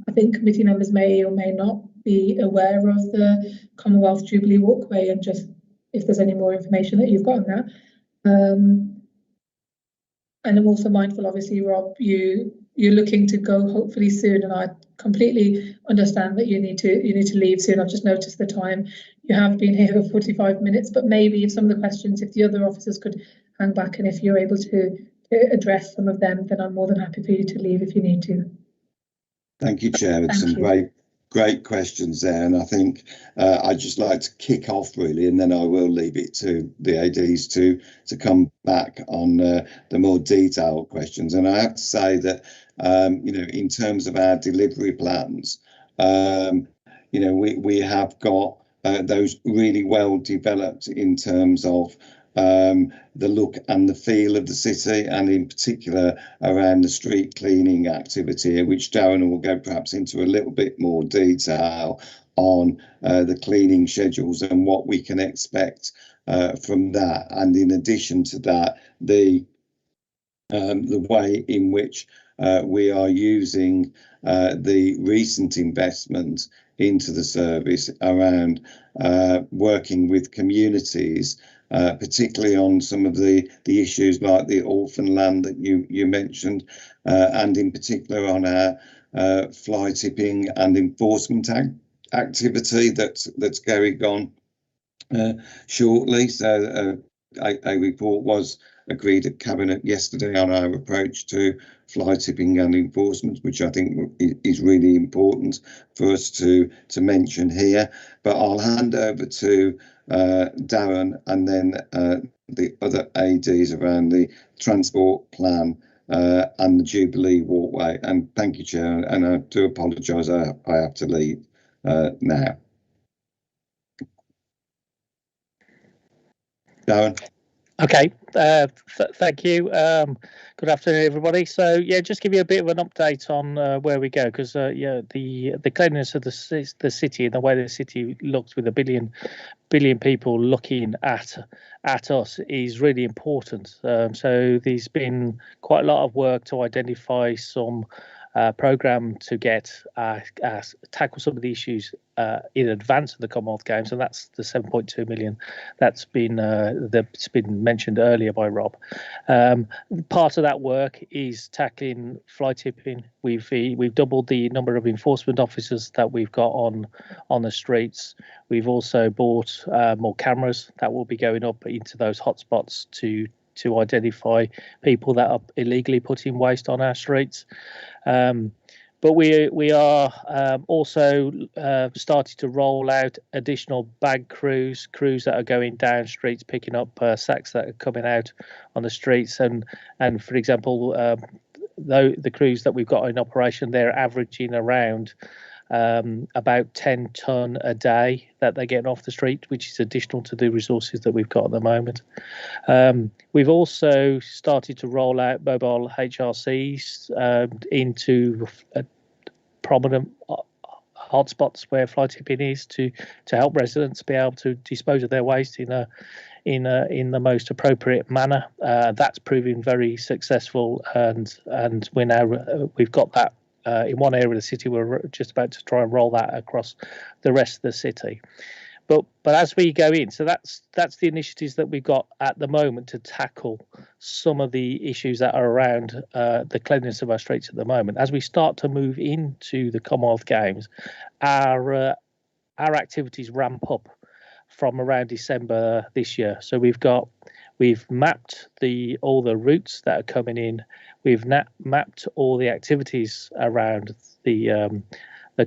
A: I think committee members may or may not be aware of the Commonwealth Jubilee Walkway, and just if there's any more information that you've got on that. And I'm also mindful, obviously, Rob, you're looking to go hopefully soon, and I completely understand that you need to leave soon. I've just noticed the time. You have been here for 45 minutes, but maybe if some of the questions, if the other officers could hang back, and if you're able to address some of them, then I'm more than happy for you to leave if you need to.
B: Thank you, Chair. It's some great questions there, and I think I'd just like to kick off really, and then I will leave it to the ADs to come back on the more detailed questions. And I have to say that you know, in terms of our delivery plans, you know, we have got those really well developed in terms of the look and the feel of the city, and in particular around the street cleaning activity, which Darren will go perhaps into a little bit more detail on the cleaning schedules and what we can expect from that. And in addition to that, the way in which we are using the recent investment into the service around working with communities, particularly on some of the issues like the orphan land that you mentioned, and in particular on our fly tipping and enforcement activity that's going on shortly. So a report was agreed at Cabinet yesterday on our approach to fly tipping and enforcement, which I think is really important for us to mention here. But I'll hand over to Darren and then the other ADs around the transport plan and the Jubilee Walkway. And thank you, Chair, and I do apologise, I have to leave now. Darren.
G: Okay, thank you. Good afternoon, everybody. So yeah, just give you a bit of an update on where we go, because yeah, the cleanliness of the city and the way the city looks with a billion people looking at us is really important. So there's been quite a lot of work to identify some programme to get tackle some of the issues in advance of the Commonwealth Games, and that's the 7.2 million that's been mentioned earlier by Rob. Part of that work is tackling fly tipping. We've doubled the number of enforcement officers that we've got on the streets. We've also bought more cameras that will be going up into those hotspots to identify people that are illegally putting waste on our streets. But we are also starting to roll out additional bag crews that are going down streets, picking up sacks that are coming out on the streets. And for example, the crews that we've got in operation, they're averaging around about 10 tonne a day that they're getting off the street, which is additional to the resources that we've got at the moment. We've also started to roll out mobile HRCs into prominent hotspots where fly tipping is, to help residents be able to dispose of their waste in the most appropriate manner. That's proving very successful, and we've got that in one area of the city. We're just about to try and roll that across the rest of the city. But as we go in, so that's the initiatives that we've got at the moment to tackle some of the issues that are around the cleanliness of our streets at the moment. As we start to move into the Commonwealth Games, our activities ramp up from around December this year. So we've mapped all the routes that are coming in. We've mapped all the activities around the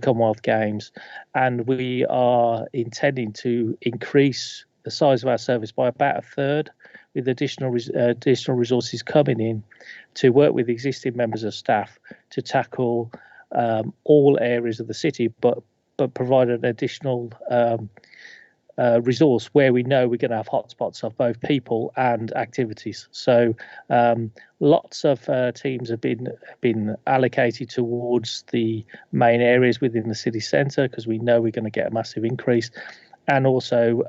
G: Commonwealth Games, and we are intending to increase the size of our service by about a third, with additional resources coming in to work with existing members of staff to tackle all areas of the city, but provide an additional resource where we know we're going to have hotspots of both people and activities. So lots of teams have been allocated towards the main areas within the city centre, because we know we're going to get a massive increase, and also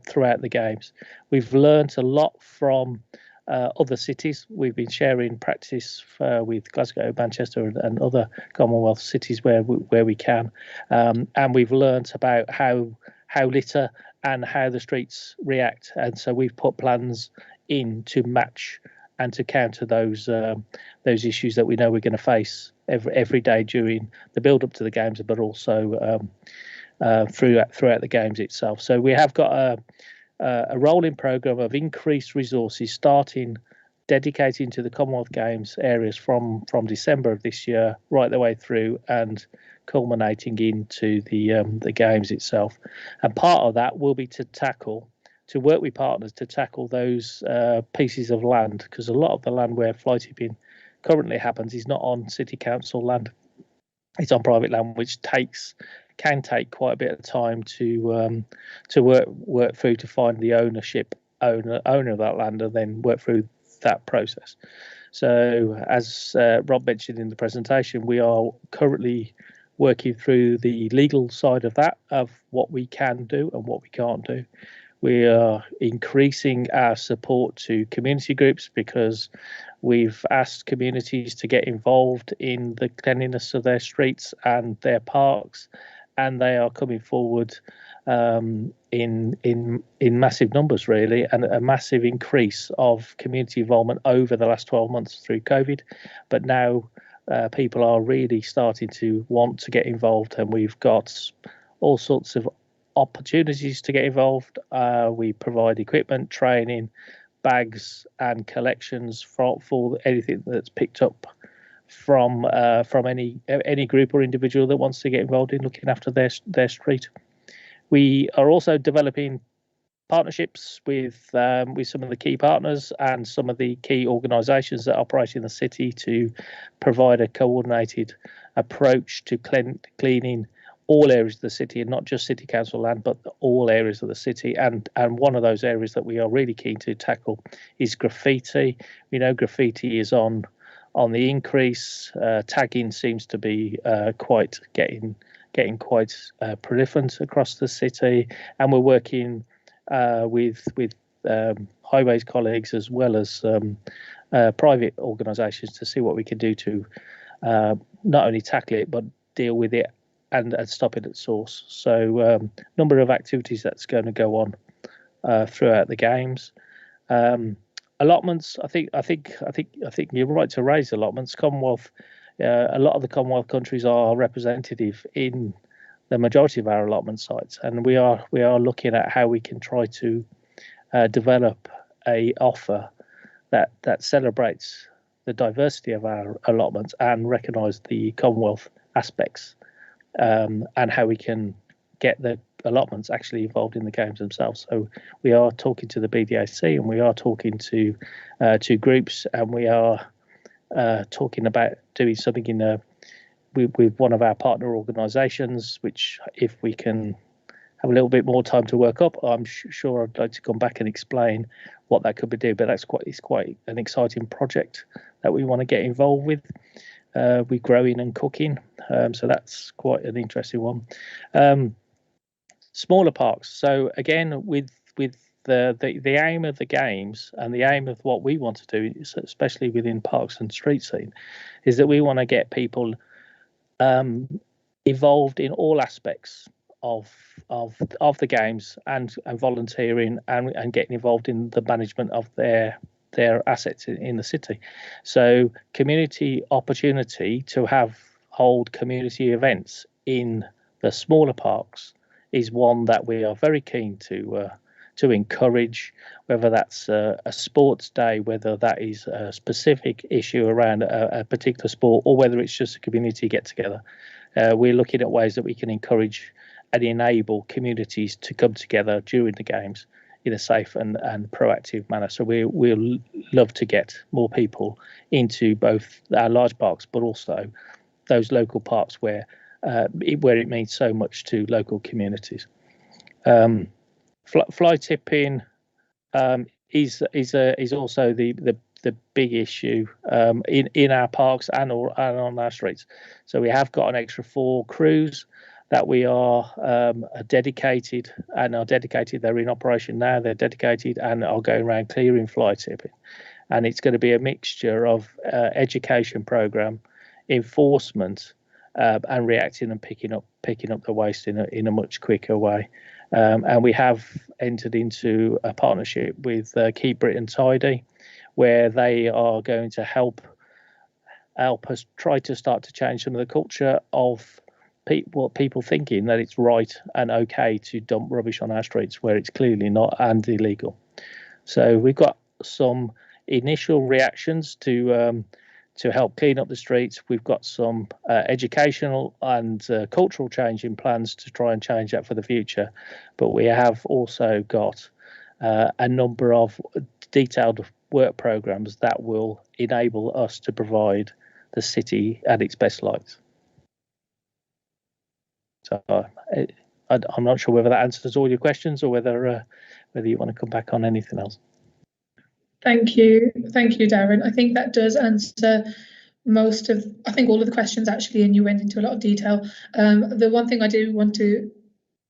G: throughout the games. We've learnt a lot from other cities. We've been sharing practice with Glasgow, Manchester and other Commonwealth cities where we can, and we've learnt about how litter and how the streets react, and so we've put plans in to match and to counter those issues that we know we're going to face every day during the build up to the games, but also throughout the games itself. So we have got a rolling programme of increased resources starting dedicating to the Commonwealth Games areas from December of this year right the way through, and culminating into the games itself. And part of that will be to work with partners to tackle those pieces of land, because a lot of the land where fly tipping currently happens is not on city council land. It's on private land, which takes can take quite a bit of time to work through to find the owner of that land and then work through that process. So as Rob mentioned in the presentation, we are currently working through the legal side of that, of what we can do and what we can't do. We are increasing our support to community groups because we've asked communities to get involved in the cleanliness of their streets and their parks, and they are coming forward in massive numbers, really, and a massive increase of community involvement over the last 12 months through COVID. But now people are really starting to want to get involved, and we've got all sorts of opportunities to get involved. We provide equipment, training, bags and collections for anything that's picked up from any group or individual that wants to get involved in looking after their street. We are also developing partnerships with some of the key partners and some of the key organisations that operate in the city to provide a coordinated approach to cleaning all areas of the city, and not just city council land, but all areas of the city. And one of those areas that we are really keen to tackle is graffiti. We know graffiti is on the increase. Tagging seems to be quite getting quite prolific across the city, and we're working with highways colleagues as well as private organisations to see what we can do to not only tackle it but deal with it and stop it at source. So number of activities that's going to go on throughout the games. Allotments. I think you're right to raise allotments. Commonwealth. A lot of the Commonwealth countries are representative in the majority of our allotment sites, and we are looking at how we can try to develop a offer that celebrates the diversity of our allotments and recognise the Commonwealth aspects, and how we can get the allotments actually involved in the games themselves. So we are talking to the BDAC, and we are talking to groups, and we are talking about doing something with one of our partner organisations, which if we can have a little bit more time to work up, I'm sure I'd like to come back and explain what that could be doing. But it's quite an exciting project that we want to get involved with. With growing and cooking, so that's quite an interesting one. Smaller parks. So again, with the aim of the games and the aim of what we want to do, especially within parks and street scene, is that we want to get people involved in all aspects of the games and volunteering and getting involved in the management of their assets in the city. So community opportunity to hold community events in the smaller parks is one that we are very keen to encourage, whether that's a sports day, whether that is a specific issue around a particular sport, or whether it's just a community get together. We're looking at ways that we can encourage and enable communities to come together during the games in a safe and proactive manner. So we'll love to get more people into both our large parks, but also those local parks where it means so much to local communities. Fly tipping is also the big issue in our parks and on our streets. So we have got an extra 4 crews that we are dedicated. They're in operation now. They're dedicated and are going around clearing fly tipping. And it's going to be a mixture of education program, enforcement, and reacting and picking up the waste in a much quicker way. And we have entered into a partnership with Keep Britain Tidy, where they are going to help us try to start to change some of the culture of people thinking that it's right and okay to dump rubbish on our streets where it's clearly not and illegal. So we've got some initial reactions to help clean up the streets. We've got some educational and cultural change in plans to try and change that for the future. But we have also got a number of detailed work programs that will enable us to provide the city at its best lights. So I'm not sure whether that answers all your questions or whether you want to come back on anything else.
A: Thank you, Darren. I think that does answer most of, I think all of the questions actually, and you went into a lot of detail. The one thing I do want to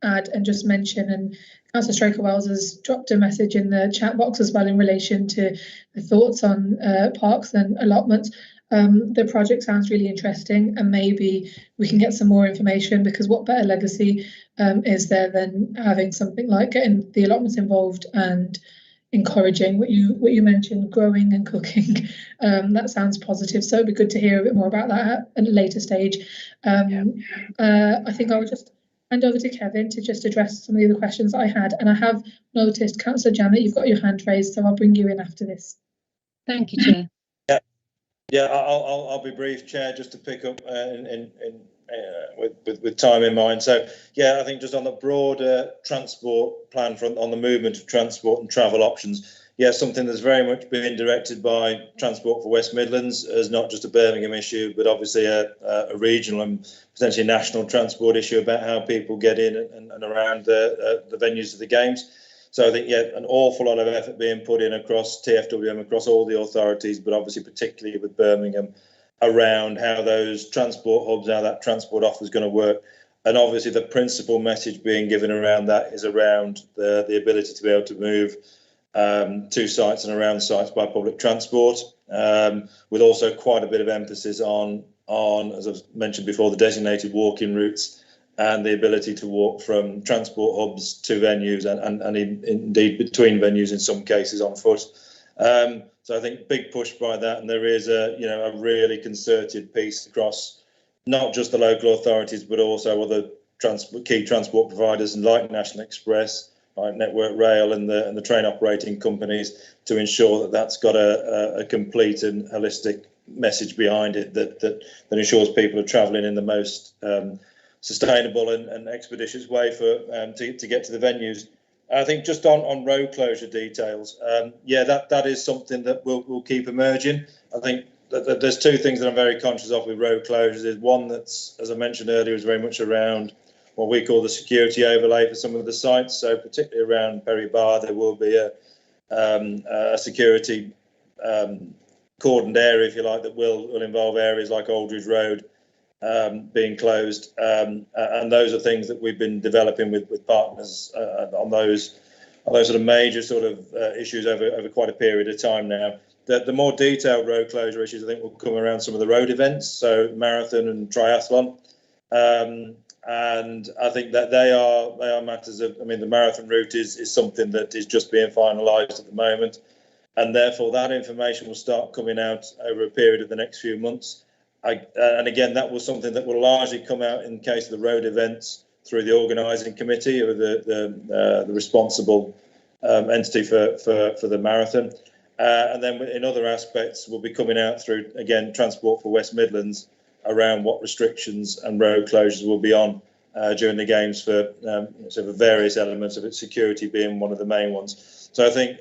A: add and just mention, and Councillor Straker-Wells has dropped a message in the chat box as well in relation to the thoughts on parks and allotments. The project sounds really interesting, and maybe we can get some more information, because what better legacy is there than having something like getting the allotments involved and encouraging what you mentioned, growing and cooking. That sounds positive, so it'd be good to hear a bit more about that at a later stage. I think I would just hand over to Kevin to just address some of the other questions I had, and I have noticed, Councillor Janet, you've got your hand raised, so I'll bring you in after this.
H: Thank you, Chair.
E: Yeah, I'll be brief, Chair, just to pick up with time in mind. So, yeah, I think just on the broader transport plan front, on the movement of transport and travel options, yeah, something that's very much been directed by Transport for West Midlands as not just a Birmingham issue, but obviously a regional and potentially national transport issue about how people get in and around the venues of the games. So I think, yeah, an awful lot of effort being put in across TFWM, across all the authorities, but obviously particularly with Birmingham, around how those transport hubs, how that transport offer is going to work. And obviously the principal message being given around that is around the ability to be able to move to sites and around sites by public transport, with also quite a bit of emphasis on, as I've mentioned before, the designated walking routes and the ability to walk from transport hubs to venues and indeed between venues in some cases on foot. So I think big push by that, and there is a really concerted piece across not just the local authorities but also other key transport providers and like National Express, like Network Rail and the train operating companies, to ensure that that's got a complete and holistic message behind it that ensures people are travelling in the most sustainable and expeditious way to get to the venues. I think just on road closure details, that is something that will keep emerging. I think that there's two things that I'm very conscious of with road closures. Is one that's, as I mentioned earlier, is very much around what we call the security overlay for some of the sites. So particularly around Perry Bar, there will be a security cordoned area, if you like, that will involve areas like Aldridge Road being closed, and those are things that we've been developing with partners on those sort of major sort of issues over quite a period of time now. The more detailed road closure issues, I think, will come around some of the road events, so marathon and triathlon, and I think that they are matters of. I mean, the marathon route is something that is just being finalised at the moment, and therefore that information will start coming out over a period of the next few months. And again, that was something that will largely come out in the case of the road events through the organising committee or the responsible entity for the marathon. And then in other aspects, will be coming out through, again, Transport for West Midlands around what restrictions and road closures will be on during the games for sort of various elements of it, security being one of the main ones. So I think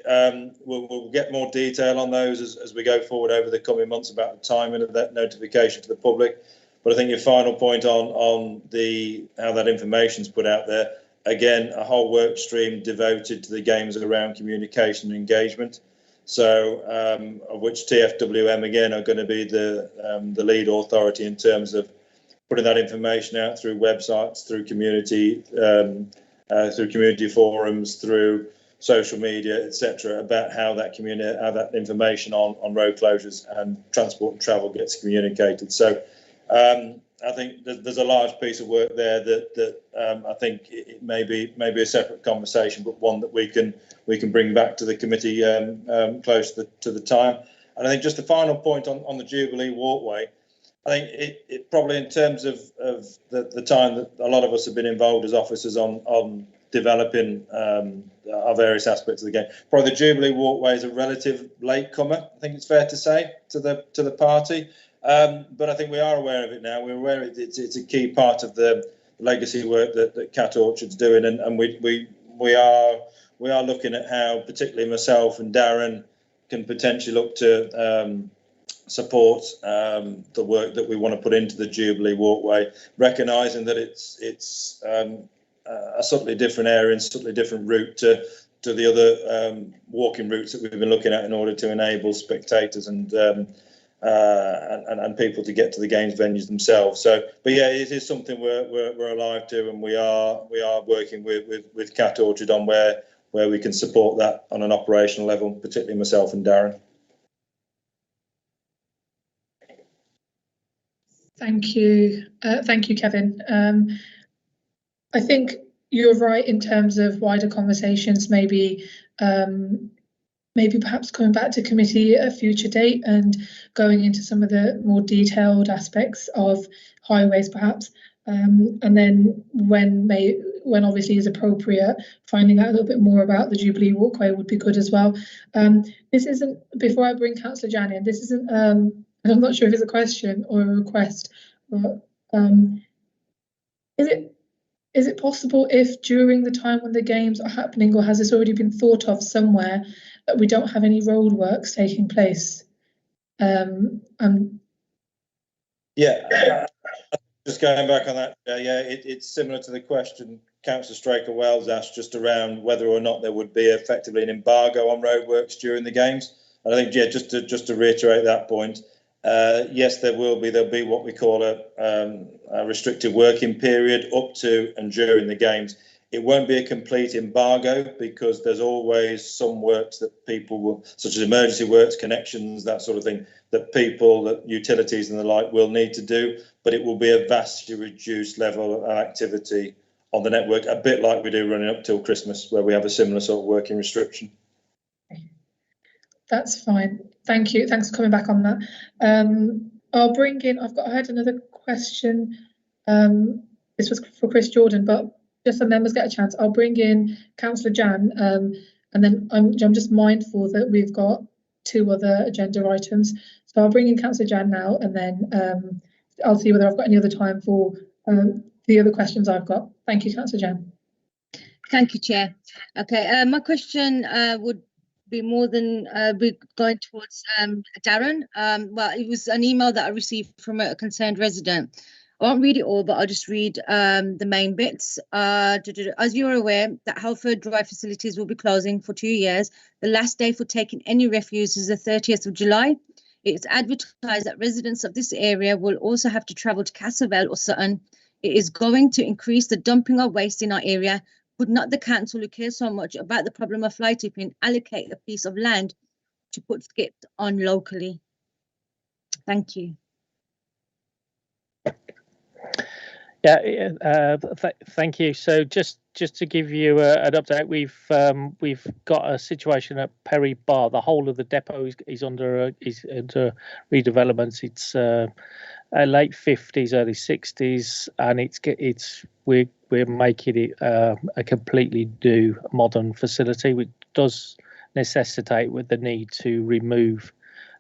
E: we'll get more detail on those as we go forward over the coming months about the timing of that notification to the public. But I think your final point on how that information's put out there, again, a whole work stream devoted to the games around communication and engagement. So of which TFWM again are going to be the lead authority in terms of putting that information out through websites, through community forums, through social media, etc., about how that information on road closures and transport and travel gets communicated. So I think there's a large piece of work there that I think it may be a separate conversation, but one that we can bring back to the committee close to the time. And I think just the final point on the Jubilee Walkway, I think it probably, in terms of the time that a lot of us have been involved as officers on developing our various aspects of the game, probably the Jubilee Walkway is a relative latecomer, I think it's fair to say, to the party. But I think we are aware of it now. We're aware it's a key part of the legacy work that Cat Orchard's doing, and we are looking at how, particularly myself and Darren, can potentially look to support the work that we want to put into the Jubilee Walkway, recognising that it's a subtly different area and subtly different route to the other walking routes that we've been looking at in order to enable spectators and people to get to the games venues themselves. So, but yeah, it is something we're alive to, and we are working with Cat Orchard on where we can support that on an operational level, particularly myself and Darren.
A: Thank you, Kevin. I think you're right in terms of wider conversations, maybe perhaps coming back to committee at a future date and going into some of the more detailed aspects of highways, perhaps, and then when obviously is appropriate, finding out a little bit more about the Jubilee Walkway would be good as well. This isn't, before I bring Councillor Jan in, this isn't, and I'm not sure if it's a question or a request, but is it possible, if during the time when the games are happening, or has this already been thought of somewhere, that we don't have any roadworks taking place?
E: Yeah, just going back on that, yeah, it's similar to the question Councillor Straker-Wells asked, just around whether or not there would be effectively an embargo on roadworks during the games. And I think, yeah, just to reiterate that point, yes, there'll be what we call a restricted working period up to and during the games. It won't be a complete embargo, because there's always some works that people will, such as emergency works, connections, that sort of thing, that people, that utilities and the like will need to do, but it will be a vastly reduced level of activity on the network, a bit like we do running up till Christmas, where we have a similar sort of working restriction.
A: That's fine. Thank you. Thanks for coming back on that. I'll bring in, I had another question. This was for Chris Jordan, but just so members get a chance, I'll bring in Councillor Jan, and then I'm just mindful that we've got 2 other agenda items. So I'll bring in Councillor Jan now, and then I'll see whether I've got any other time for the other questions I've got. Thank you, Councillor Jan.
H: Thank you, Chair. Okay, my question would be more than be going towards Darren. Well, it was an email that I received from a concerned resident. I won't read it all, but I'll just read the main bits. As you're aware, that Halford Drive facilities will be closing for 2 years. The last day for taking any refuse is the 30th of July. It's advertised that residents of this area will also have to travel to Castlevale or Sutton. It is going to increase the dumping of waste in our area. Could not the council, who cares so much about the problem of fly tipping, allocate a piece of land to put skips on locally? Thank you.
G: Yeah, thank you. So just to give you an update, we've got a situation at Perry Bar. The whole of the depot is under redevelopment. It's late 50s, early 60s, and we're making it a completely new modern facility, which does necessitate with the need to remove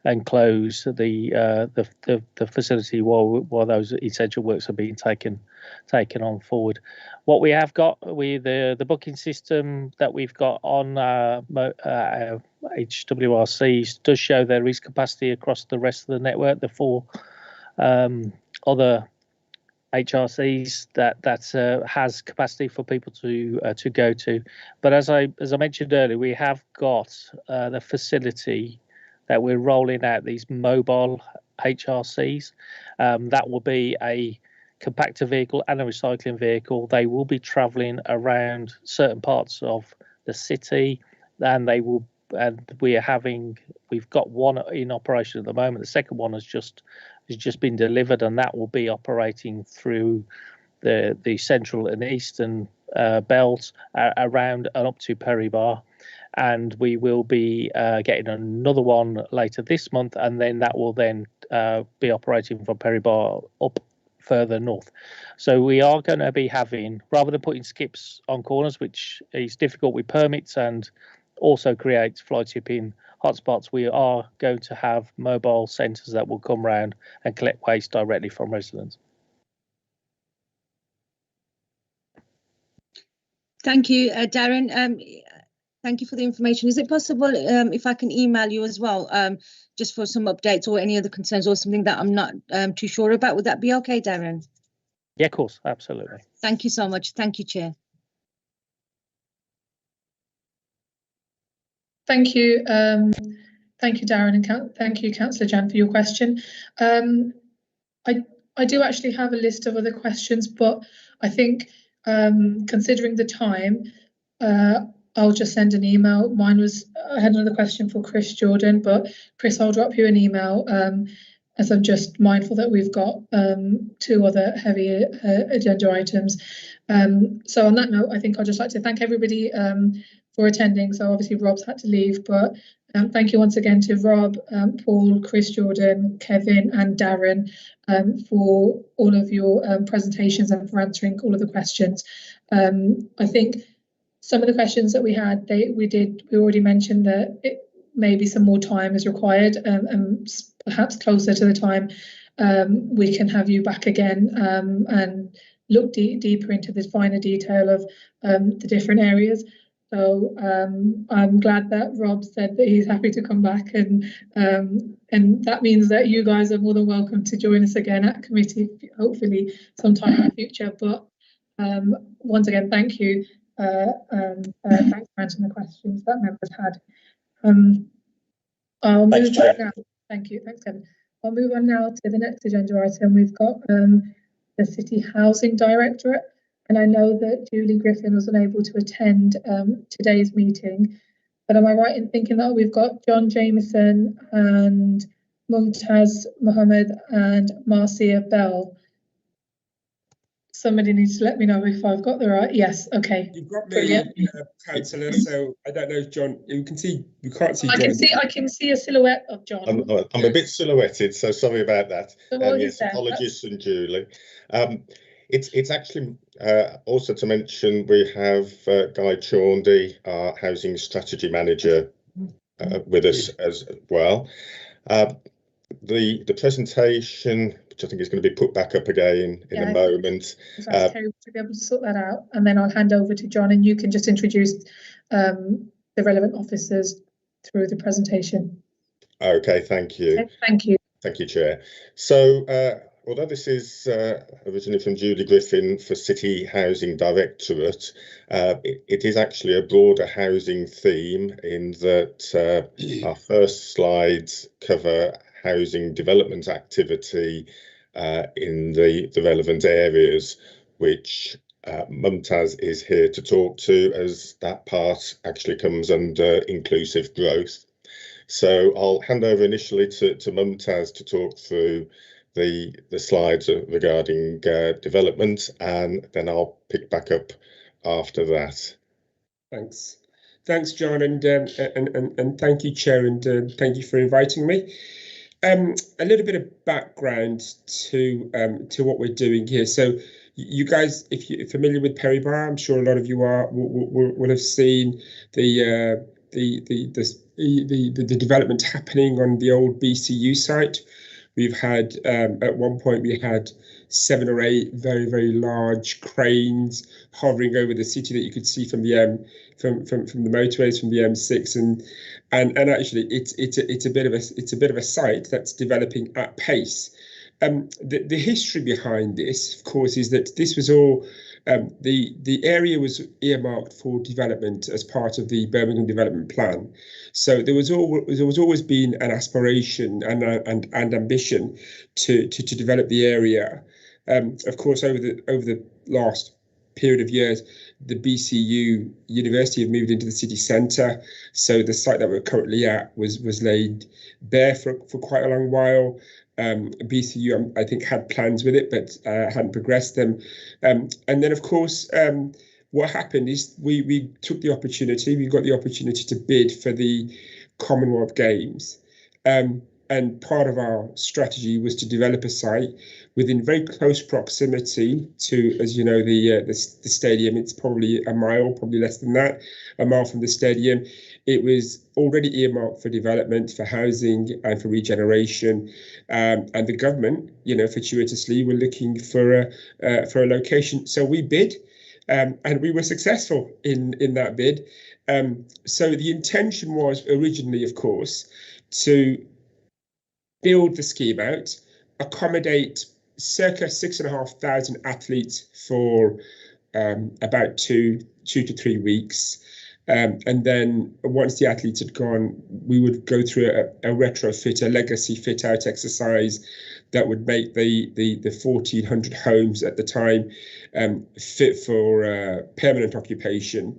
G: and close the facility while those essential works are being taken on forward. What we have got, the booking system that we've got on HWRCs does show there is capacity across the rest of the network. The 4 other HRCs that has capacity for people to go to. But as I mentioned earlier, we have got the facility that we're rolling out, these mobile HRCs. That will be a compactor vehicle and a recycling vehicle. They will be travelling around certain parts of the city, and we've got one in operation at the moment. The second one has just been delivered, and that will be operating through the central and eastern belts around and up to Perry Bar. And we will be getting another one later this month, and then that will then be operating from Perry Bar up further north. So we are going to be having, rather than putting skips on corners, which is difficult with permits and also creates fly tipping hotspots, we are going to have mobile centres that will come round and collect waste directly from residents.
H: Thank you, Darren. Thank you for the information. Is it possible if I can email you as well, just for some updates or any other concerns or something that I'm not too sure about? Would that be okay, Darren?
G: Yeah, of course, absolutely.
H: Thank you so much. Thank you, Chair.
A: Thank you. Thank you, Darren, and thank you, Councillor Jan, for your question. I do actually have a list of other questions, but I think considering the time, I'll just send an email. I had another question for Chris Jordan, but Chris, I'll drop you an email as I'm just mindful that we've got 2 other heavy agenda items. So on that note, I think I'd just like to thank everybody for attending. So obviously Rob's had to leave, but thank you once again to Rob, Paul, Chris Jordan, Kevin and Darren for all of your presentations and for answering all of the questions. I think some of the questions that we had, we already mentioned that maybe some more time is required, and perhaps closer to the time we can have you back again and look deeper into the finer detail of the different areas. So I'm glad that Rob said that he's happy to come back, and that means that you guys are more than welcome to join us again at committee, hopefully sometime in the future. But once again, thank you. Thanks for answering the questions that members had. I'll move on now. Thank you. Thanks, Kevin. I'll move on now to the next agenda item. We've got the City Housing Directorate, and I know that Julie Griffin was unable to attend today's meeting, but am I right in thinking that we've got John Jameson and Mumtaz Mohammed and Marcia Bell? Somebody needs to let me know if I've got the right. Yes. Okay.
I: You've got me, Councillor. So I don't know, John. You can't see. John.
A: I can see a silhouette of John.
J: I'm a bit silhouetted, so sorry about that.
A: So
J: yes, apologies, and Julie. It's actually also to mention we have Guy Chaundy, our housing strategy manager, with us as well. The presentation, which I think is going to be put back up again in a moment.
A: Terry to be able to sort that out, and then I'll hand over to John, and you can just introduce the relevant officers through the presentation.
J: Okay, thank you.
A: Okay, thank you.
J: Thank you, Chair. So, although this is originally from Julie Griffin for City Housing Directorate, it is actually a broader housing theme in that our first slides cover housing development activity in the relevant areas, which Mumtaz is here to talk to, as that part actually comes under inclusive growth. So I'll hand over initially to Mumtaz to talk through the slides regarding development, and then I'll pick back up after that.
I: Thanks, John, and thank you, Chair, and thank you for inviting me. A little bit of background to what we're doing here. So you guys, if you're familiar with Perry Bar, I'm sure a lot of you will have seen the development happening on the old BCU site. We've had at one point we had 7 or 8 very, very large cranes hovering over the city that you could see from the from the motorways, from the M6, and actually it's a bit of a site that's developing at pace. The history behind this, of course, is that this was all the area was earmarked for development as part of the Birmingham Development Plan. So there was always been an aspiration and ambition to develop the area. Of course, over the last period of years, the BCU University have moved into the city centre, so the site that we're currently at was laid bare for quite a long while. BCU, I think, had plans with it, but hadn't progressed them. And then, of course, what happened is we took the opportunity. We got the opportunity to bid for the Commonwealth Games. And part of our strategy was to develop a site within very close proximity to, as you know, the stadium. It's probably a mile, probably less than that, a mile from the stadium. It was already earmarked for development, for housing and for regeneration. And the government, fortuitously, were looking for a location. So we bid. and we were successful in that bid. So the intention was originally, of course, to build the scheme out, accommodate circa 6,500 athletes for about two to 3 weeks. And then once the athletes had gone, we would go through a retrofit, a legacy fit out exercise that would make the 1,400 homes at the time fit for permanent occupation,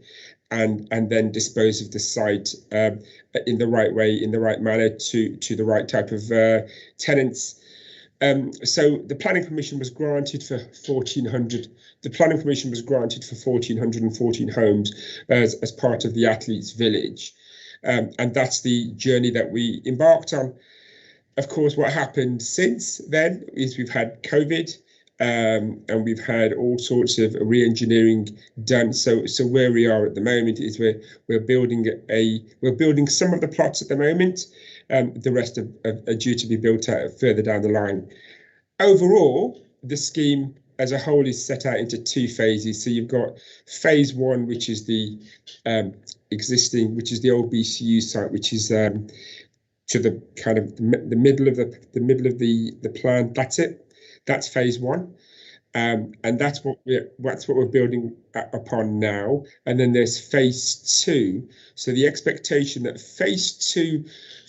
I: and then dispose of the site in the right way, in the right manner, to the right type of tenants. So the planning permission was granted for 1,400. The planning permission was granted for 1,414 homes as part of the Athletes Village, and that's the journey that we embarked on. Of course, what happened since then is we've had COVID, and we've had all sorts of re-engineering done. So where we are at the moment is we're building some of the plots at the moment. The rest are due to be built out further down the line. Overall, the scheme as a whole is set out into 2 phases. So you've got phase 1, which is the existing, which is the old BCU site, which is to the kind of the middle of the plan. That's it. That's phase 1. And that's what we're building upon now. And then there's phase 2. So the expectation that phase 2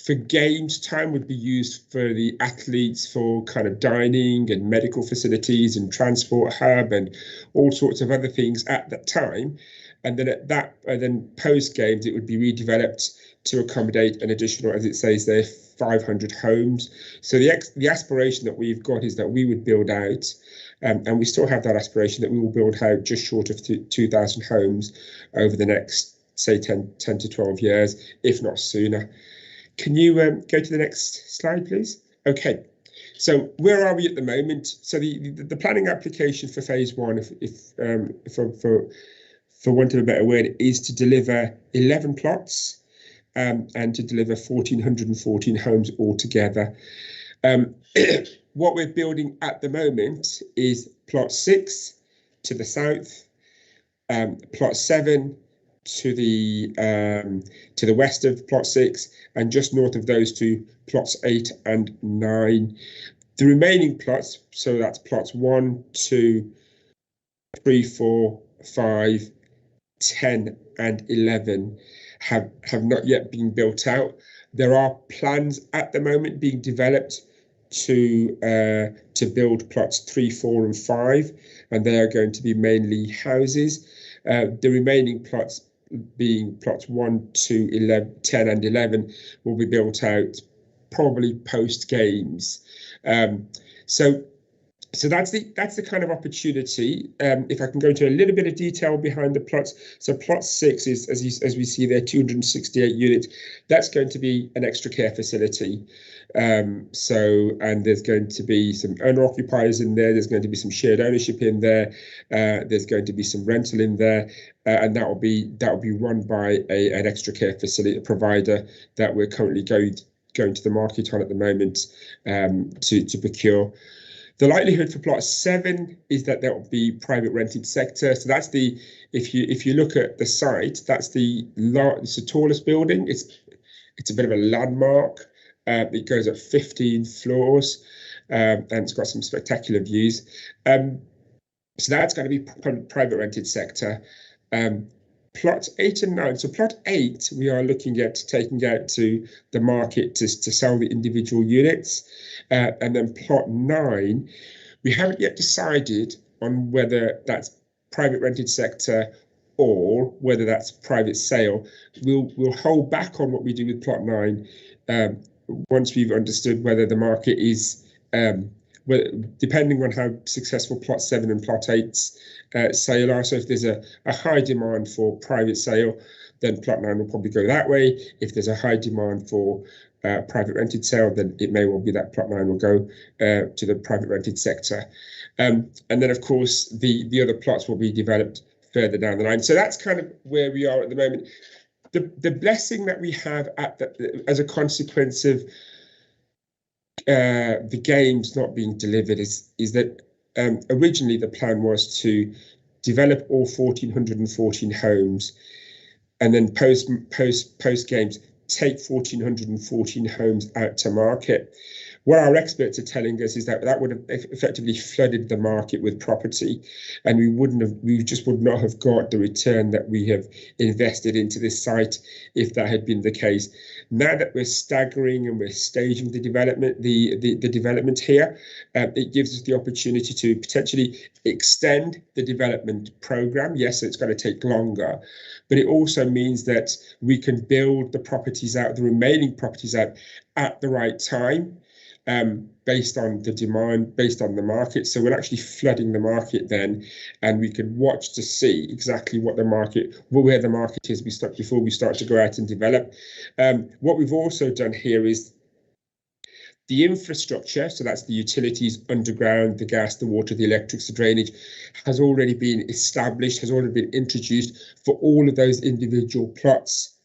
I: for games time would be used for the athletes for kind of dining and medical facilities and transport hub and all sorts of other things at that time. And then post games, it would be redeveloped to accommodate an additional, as it says there, 500 homes. So the aspiration that we've got is that we would build out, and we still have that aspiration, that we will build out just short of 2,000 homes over the next, say, 10 to 12 years, if not sooner. Can you go to the next slide, please? Okay, so where are we at the moment? So the planning application for phase 1, for want of a better word, is to deliver 11 plots and to deliver 1,414 homes altogether. What we're building at the moment is plot 6 to the south, plot 7 to the west of plot 6, and just north of those 2, plots 8 and 9. The remaining plots, so that's plots 1, 2, 3, 4, 5, 10 and 11 have not yet been built out. There are plans at the moment being developed to build plots 3, 4 and 5, and they are going to be mainly houses. The remaining plots, being plots 1 to 11, 10 and 11, will be built out probably post games. So that's the kind of opportunity. If I can go into a little bit of detail behind the plots. So plot 6 is, as we see there, 268 units. That's going to be an extra care facility. And there's going to be some owner occupiers in there. There's going to be some shared ownership in there. There's going to be some rental in there, and that will be run by an extra care facility provider that we're currently going to the market on at the moment to procure. The likelihood for plot 7 is that there will be private rented sector. So that's if you look at the site, it's the tallest building. It's a bit of a landmark. It goes up 15 floors, and it's got some spectacular views. So that's going to be private rented sector. Plot 8 and 9. So plot 8, we are looking at taking out to the market to sell the individual units. And then plot 9, we haven't yet decided on whether that's private rented sector or whether that's private sale. We'll hold back on what we do with plot 9 once we've understood whether the market is, depending on how successful plot 7 and plot 8's sale are. So if there's a high demand for private sale, then plot 9 will probably go that way. If there's a high demand for private rented sale, then it may well be that plot 9 will go to the private rented sector. And then, of course, the other plots will be developed further down the line. So that's kind of where we are at the moment. The blessing that we have as a consequence of the games not being delivered is that originally the plan was to develop all 1,414 homes, and then post games take 1,414 homes out to market. What our experts are telling us is that that would have effectively flooded the market with property, and we just would not have got the return that we have invested into this site if that had been the case. Now that we're staggering and we're staging the development, the development here, it gives us the opportunity to potentially extend the development program. Yes, it's going to take longer, but it also means that we can build the properties out, the remaining properties out at the right time. Based on the demand, based on the market. So we're actually flooding the market then, and we can watch to see exactly what the market, where the market is before we start to go out and develop. What we've also done here is the infrastructure, so that's the utilities, underground, the gas, the water, the electrics, the drainage, has already been established, has already been introduced for all of those individual plots.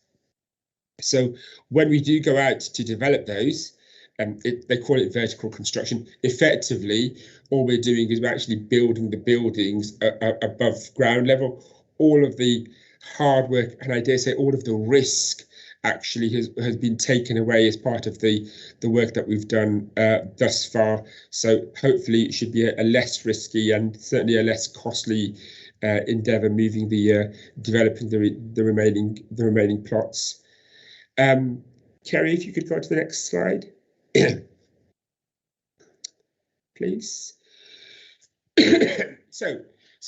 I: So when we do go out to develop those, they call it vertical construction. Effectively, all we're doing is we're actually building the buildings above ground level. All of the hard work, and I dare say all of the risk, actually has been taken away as part of the work that we've done thus far. So hopefully it should be a less risky and certainly a less costly endeavour moving developing the remaining plots. Kerry, if you could go to the next slide. Please. So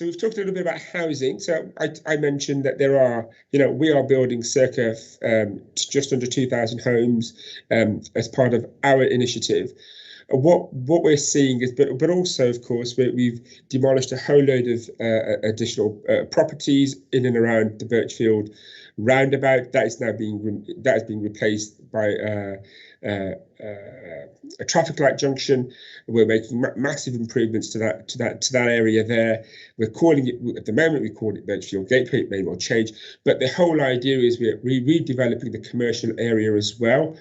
I: we've talked a little bit about housing. So I mentioned that there are, we are building circa just under 2,000 homes as part of our initiative. What we're seeing is, but also, of course, we've demolished a whole load of additional properties in and around the Birchfield roundabout. That is now being replaced by a traffic light junction. We're making massive improvements to that area there. We're calling it, at the moment we call it Birchfield Gateway. It may well change, but the whole idea is we're redeveloping the commercial area as well.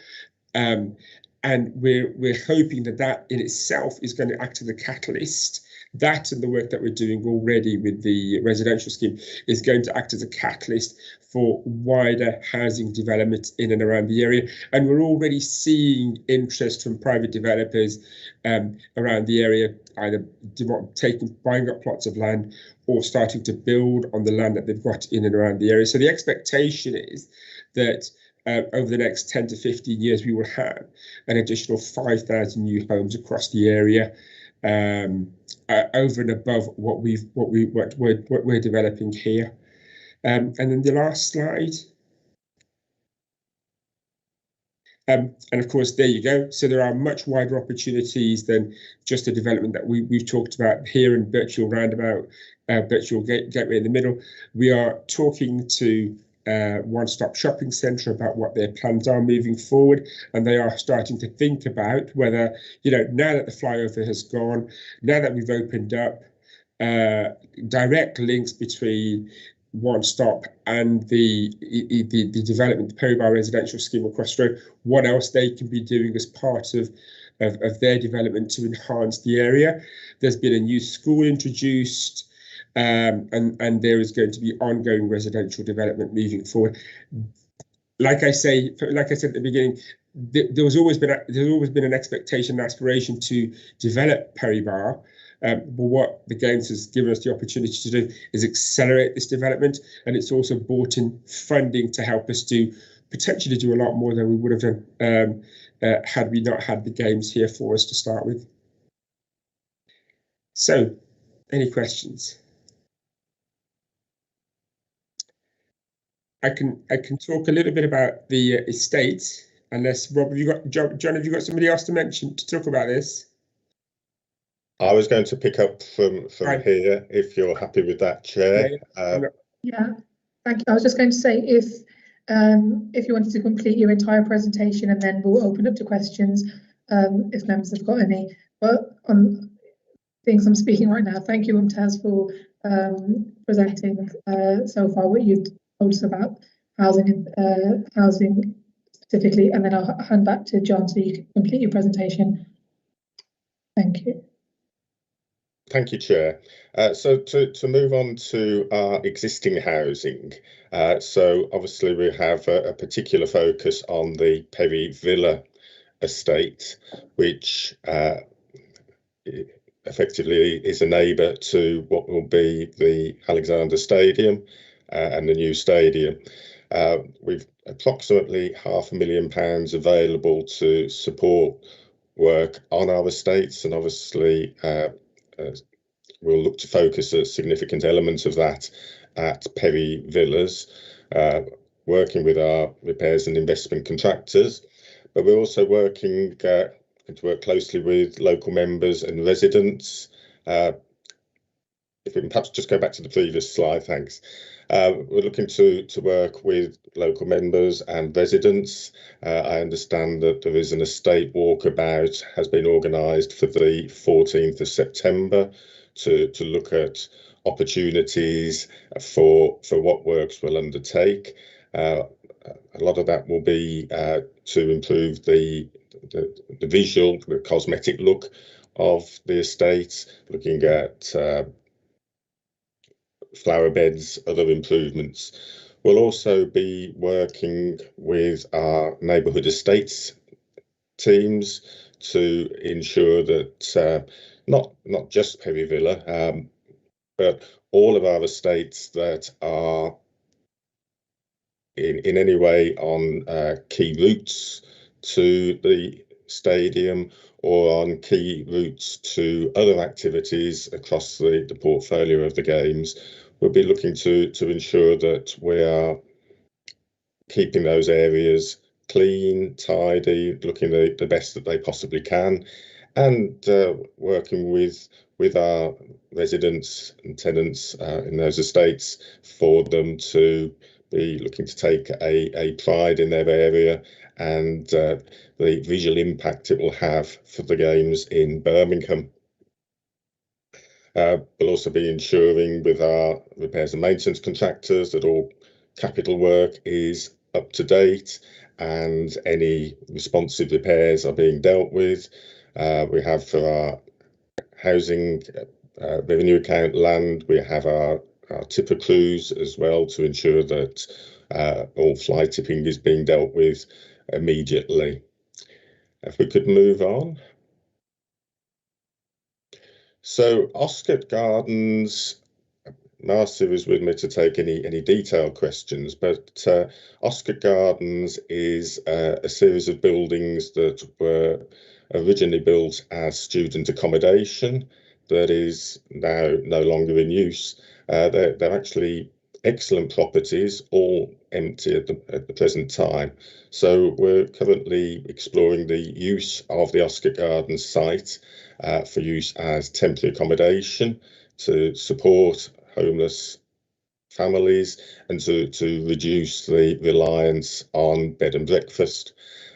I: And we're hoping that in itself is going to act as a catalyst. That and the work that we're doing already with the residential scheme is going to act as a catalyst for wider housing development in and around the area. And we're already seeing interest from private developers around the area, either buying up plots of land or starting to build on the land that they've got in and around the area. So the expectation is that over the next 10 to 15 years, we will have an additional 5,000 new homes across the area, over and above what we're developing here. And then the last slide. And of course, there you go. So there are much wider opportunities than just the development that we've talked about here in Birchfield Roundabout, Birchfield Gateway in the middle. We are talking to one-stop shopping centre about what their plans are moving forward, and they are starting to think about whether, now that the flyover has gone, now that we've opened up direct links between one-stop and the development, the Perrybar residential scheme across the road, what else they can be doing as part of their development to enhance the area. There's been a new school introduced. And there is going to be ongoing residential development moving forward. Like I said at the beginning, there's always been an expectation and aspiration to develop Perrybar. But what the Games has given us the opportunity to do is accelerate this development, and it's also brought in funding to help us potentially do a lot more than we would have done had we not had the Games here for us to start with. So, any questions? I can talk a little bit about the estate, unless Rob, John, have you got somebody else to mention to talk about this?
J: I was going to pick up from right here, if you're happy with that, Chair.
A: Yeah, thank you. I was just going to say, if you wanted to complete your entire presentation, and then we'll open up to questions if members have got any. But on things I'm speaking right now, thank you, Mumtaz, for presenting so far what you've told us about housing specifically, and then I'll hand back to John so you can complete your presentation. Thank you.
J: Thank you, Chair. So to move on to our existing housing, so obviously we have a particular focus on the Perry Villa estate, which effectively is a neighbour to what will be the Alexander Stadium and the new stadium. We've approximately £500,000 available to support work on our estates, and obviously we'll look to focus a significant element of that at Perry Villas, working with our repairs and investment contractors, but we're also working to work closely with local members and residents. If we can perhaps just go back to the previous slide, thanks. We're looking to work with local members and residents. I understand that there is an estate walkabout has been organised for the 14th of September to look at opportunities for what works we'll undertake. A lot of that will be to improve the visual, the cosmetic look of the estate, looking at flower beds, other improvements. We'll also be working with our neighbourhood estates teams to ensure that not just Perry Villa, but all of our estates that are in any way on key routes to the stadium or on key routes to other activities across the portfolio of the games. We'll be looking to ensure that we are keeping those areas clean, tidy, looking the best that they possibly can, and working with our residents and tenants in those estates for them to be looking to take a pride in their area and the visual impact it will have for the games in Birmingham. We'll also be ensuring with our repairs and maintenance contractors that all capital work is up to date and any responsive repairs are being dealt with. We have for our housing revenue account land, we have our tipper crews as well to ensure that all fly tipping is being dealt with immediately. If we could move on. So Oscott Gardens, Marcia is with me to take any detailed questions, but Oscott Gardens is a series of buildings that were originally built as student accommodation that is now no longer in use. They're actually excellent properties, all empty at the present time. So we're currently exploring the use of the Oscott Gardens site for use as temporary accommodation to support homeless families and to reduce the reliance on bed and breakfast.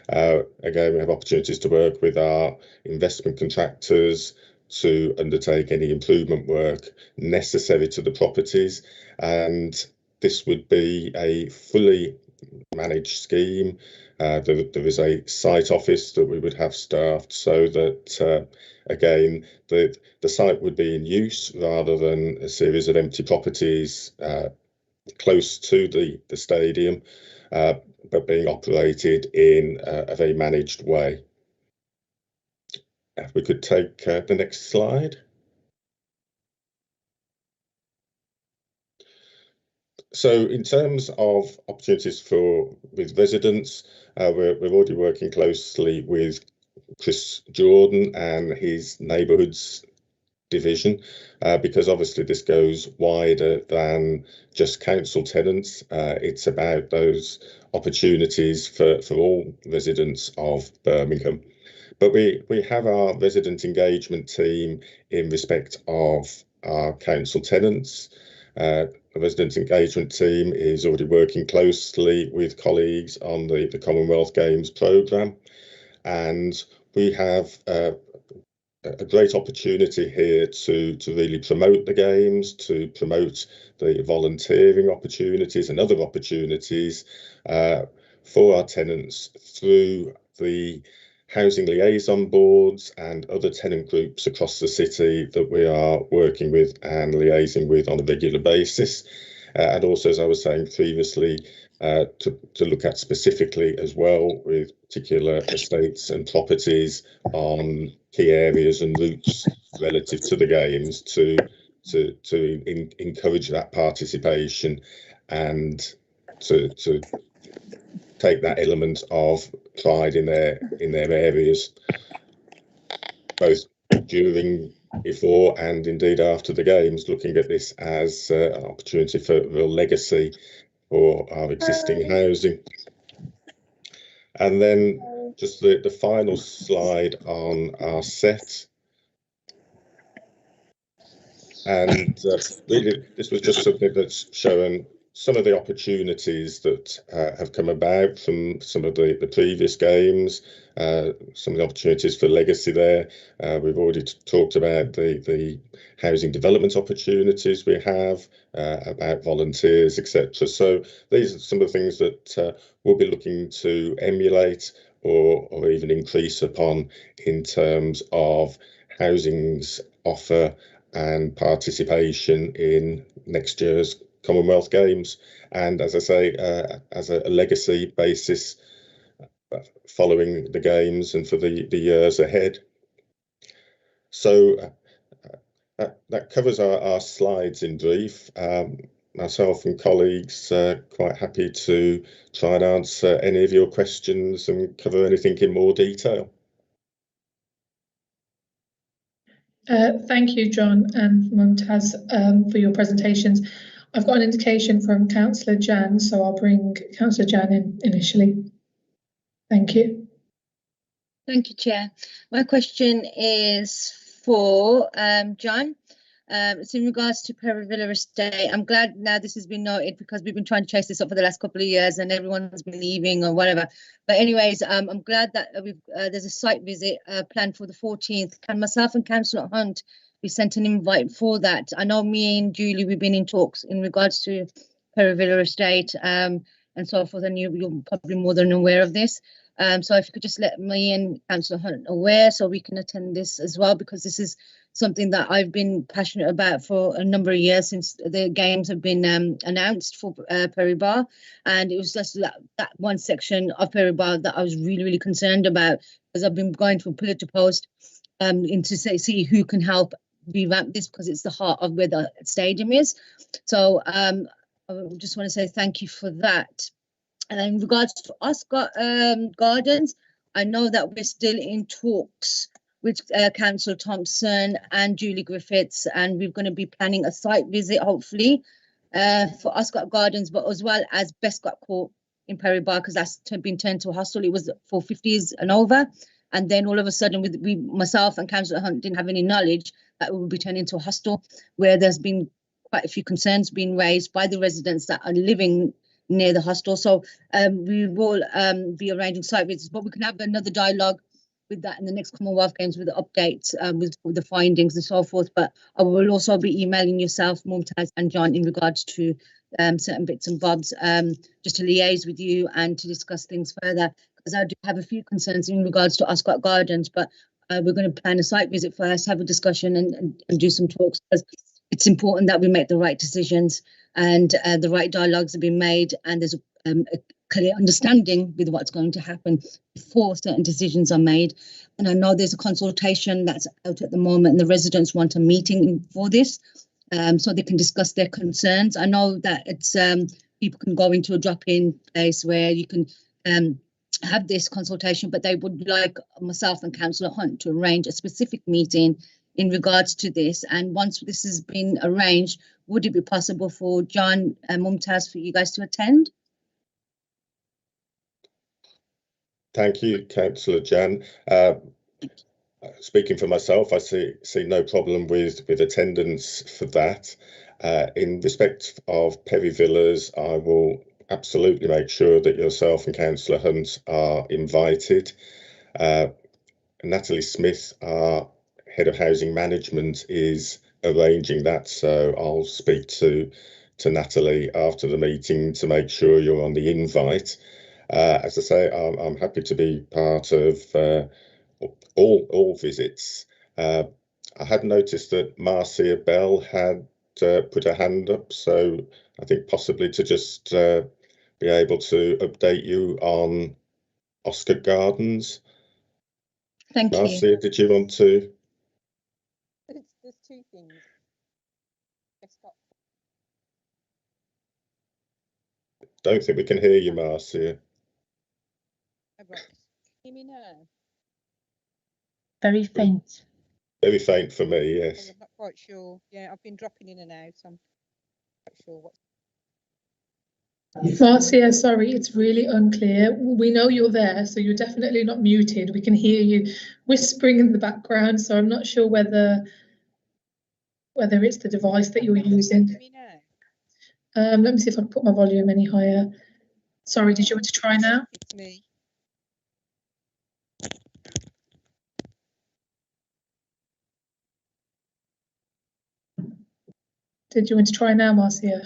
J: Again, we have opportunities to work with our investment contractors to undertake any improvement work necessary to the properties, and this would be a fully managed scheme. There is a site office that we would have staffed so that again the site would be in use rather than a series of empty properties close to the stadium, but being operated in a very managed way. If we could take the next slide. So in terms of opportunities with residents, we're already working closely with Chris Jordan and his neighbourhoods division, because obviously this goes wider than just council tenants. It's about those opportunities for all residents of Birmingham. But we have our resident engagement team in respect of our council tenants. The resident engagement team is already working closely with colleagues on the Commonwealth Games programme, and we have a great opportunity here to really promote the games, to promote the volunteering opportunities and other opportunities for our tenants through the housing liaison boards and other tenant groups across the city that we are working with and liaising with on a regular basis. And also, as I was saying previously, to look at specifically as well with particular estates and properties on key areas and routes relative to the games to encourage that participation and to take that element of pride in their areas, both during, before and indeed after the games, looking at this as an opportunity for real legacy for our existing housing. And then just the final slide on our set. And really, this was just something that's showing some of the opportunities that have come about from some of the previous games, some of the opportunities for legacy there. We've already talked about the housing development opportunities we have, about volunteers, etc. So these are some of the things that we'll be looking to emulate or even increase upon in terms of housing's offer and participation in next year's Commonwealth Games, and as I say, as a legacy basis following the games and for the years ahead. So that covers our slides in brief. Myself and colleagues quite happy to try and answer any of your questions and cover anything in more detail.
A: Thank you, John and Mumtaz, for your presentations. I've got an indication from Councillor Jan, so I'll bring Councillor Jan in initially. Thank you.
H: Thank you, Chair. My question is for John. It's in regards to Perry Villa Estate. I'm glad now this has been noted because we've been trying to chase this up for the last couple of years and everyone's been leaving or whatever. But anyways, I'm glad that there's a site visit planned for the 14th. Can myself and Councillor Hunt be sent an invite for that? I know me and Julie, we've been in talks in regards to Perry Villa Estate and so forth, and you're probably more than aware of this. So if you could just let me and Councillor Hunt aware so we can attend this as well, because this is something that I've been passionate about for a number of years since the games have been announced for Perry Bar. And it was just that one section of Perry Bar that I was really, really concerned about, because I've been going from pillar to post to see who can help revamp this, because it's the heart of where the stadium is. So I just want to say thank you for that. And in regards to Oscar Gardens, I know that we're still in talks with Councillor Thompson and Julie Griffiths, and we're going to be planning a site visit, hopefully, for Oscar Gardens, but as well as Bescott Court in Perry Bar, because that's been turned to a hostel. It was for 50s and over. And then all of a sudden, myself and Councillor Hunt didn't have any knowledge that it would be turned into a hostel, where there's been quite a few concerns being raised by the residents that are living near the hostel. So we will be arranging site visits, but we can have another dialogue with that in the next Commonwealth Games with the updates, with the findings and so forth. But I will also be emailing yourself, Mumtaz and John, in regards to certain bits and bobs, just to liaise with you and to discuss things further, because I do have a few concerns in regards to Oscott Gardens, but we're going to plan a site visit first, have a discussion and do some talks, because it's important that we make the right decisions and the right dialogues have been made, and there's a clear understanding with what's going to happen before certain decisions are made. And I know there's a consultation that's out at the moment, and the residents want a meeting for this, so they can discuss their concerns. I know that it's people can go into a drop-in place where you can have this consultation, but they would like myself and Councillor Hunt to arrange a specific meeting in regards to this. And once this has been arranged, would it be possible for John and Mumtaz for you guys to attend?
J: Thank you, Councillor Jan. Speaking for myself, I see no problem with attendance for that. In respect of Perry Villas, I will absolutely make sure that yourself and Councillor Hunt are invited. Natalie Smith, our Head of Housing Management, is arranging that, so I'll speak to Natalie after the meeting to make sure you're on the invite. As I say, I'm happy to be part of all visits. I had noticed that Marcia Bell had put her hand up, so I think possibly to just be able to update you on Oscar Gardens.
H: Thank
J: Marcia,
H: you.
J: did you want to?
K: There's two things.
J: Don't think we can hear you, Marcia.
K: Oh, right. Hear me now?
L: Very faint.
J: Very faint for me, yes.
K: I'm not quite sure. Yeah, I've been dropping in and out. So I'm not quite sure what.
A: Marcia, sorry, it's really unclear. We know you're there, so you're definitely not muted. We can hear you whispering in the background, so I'm not sure whether it's the device that you're using.
K: Hear me now?
A: Let me see if I can put my volume any higher. Sorry, did you want to try now?
K: It's me.
A: Did you want to try now, Marcia?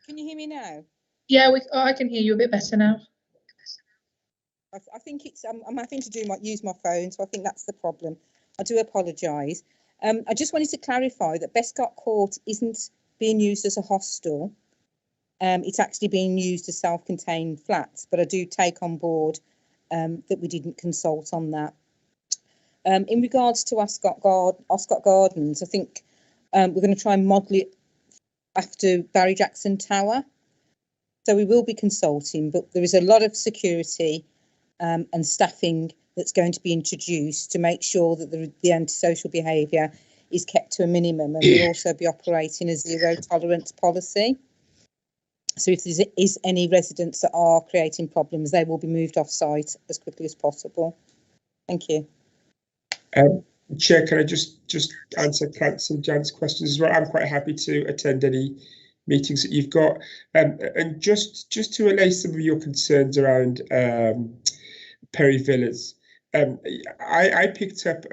K: Can you hear me now?
A: Yeah, I can hear you a bit better now.
K: I think it's I'm having to use my phone, so I think that's the problem. I do apologise. I just wanted to clarify that Bescott Court isn't being used as a hostel. It's actually being used as self-contained flats, but I do take on board that we didn't consult on that. In regards to Oscott Gardens, I think we're going to try and model it after Barry Jackson Tower. So we will be consulting, but there is a lot of security and staffing that's going to be introduced to make sure that the antisocial behaviour is kept to a minimum, and we'll also be operating a zero tolerance policy. So if there is any residents that are creating problems, they will be moved off site as quickly as possible. Thank you.
I: Chair, can I just answer Councillor Jan's questions as well? I'm quite happy to attend any meetings that you've got, and just to allay some of your concerns around Perry Villas. I picked up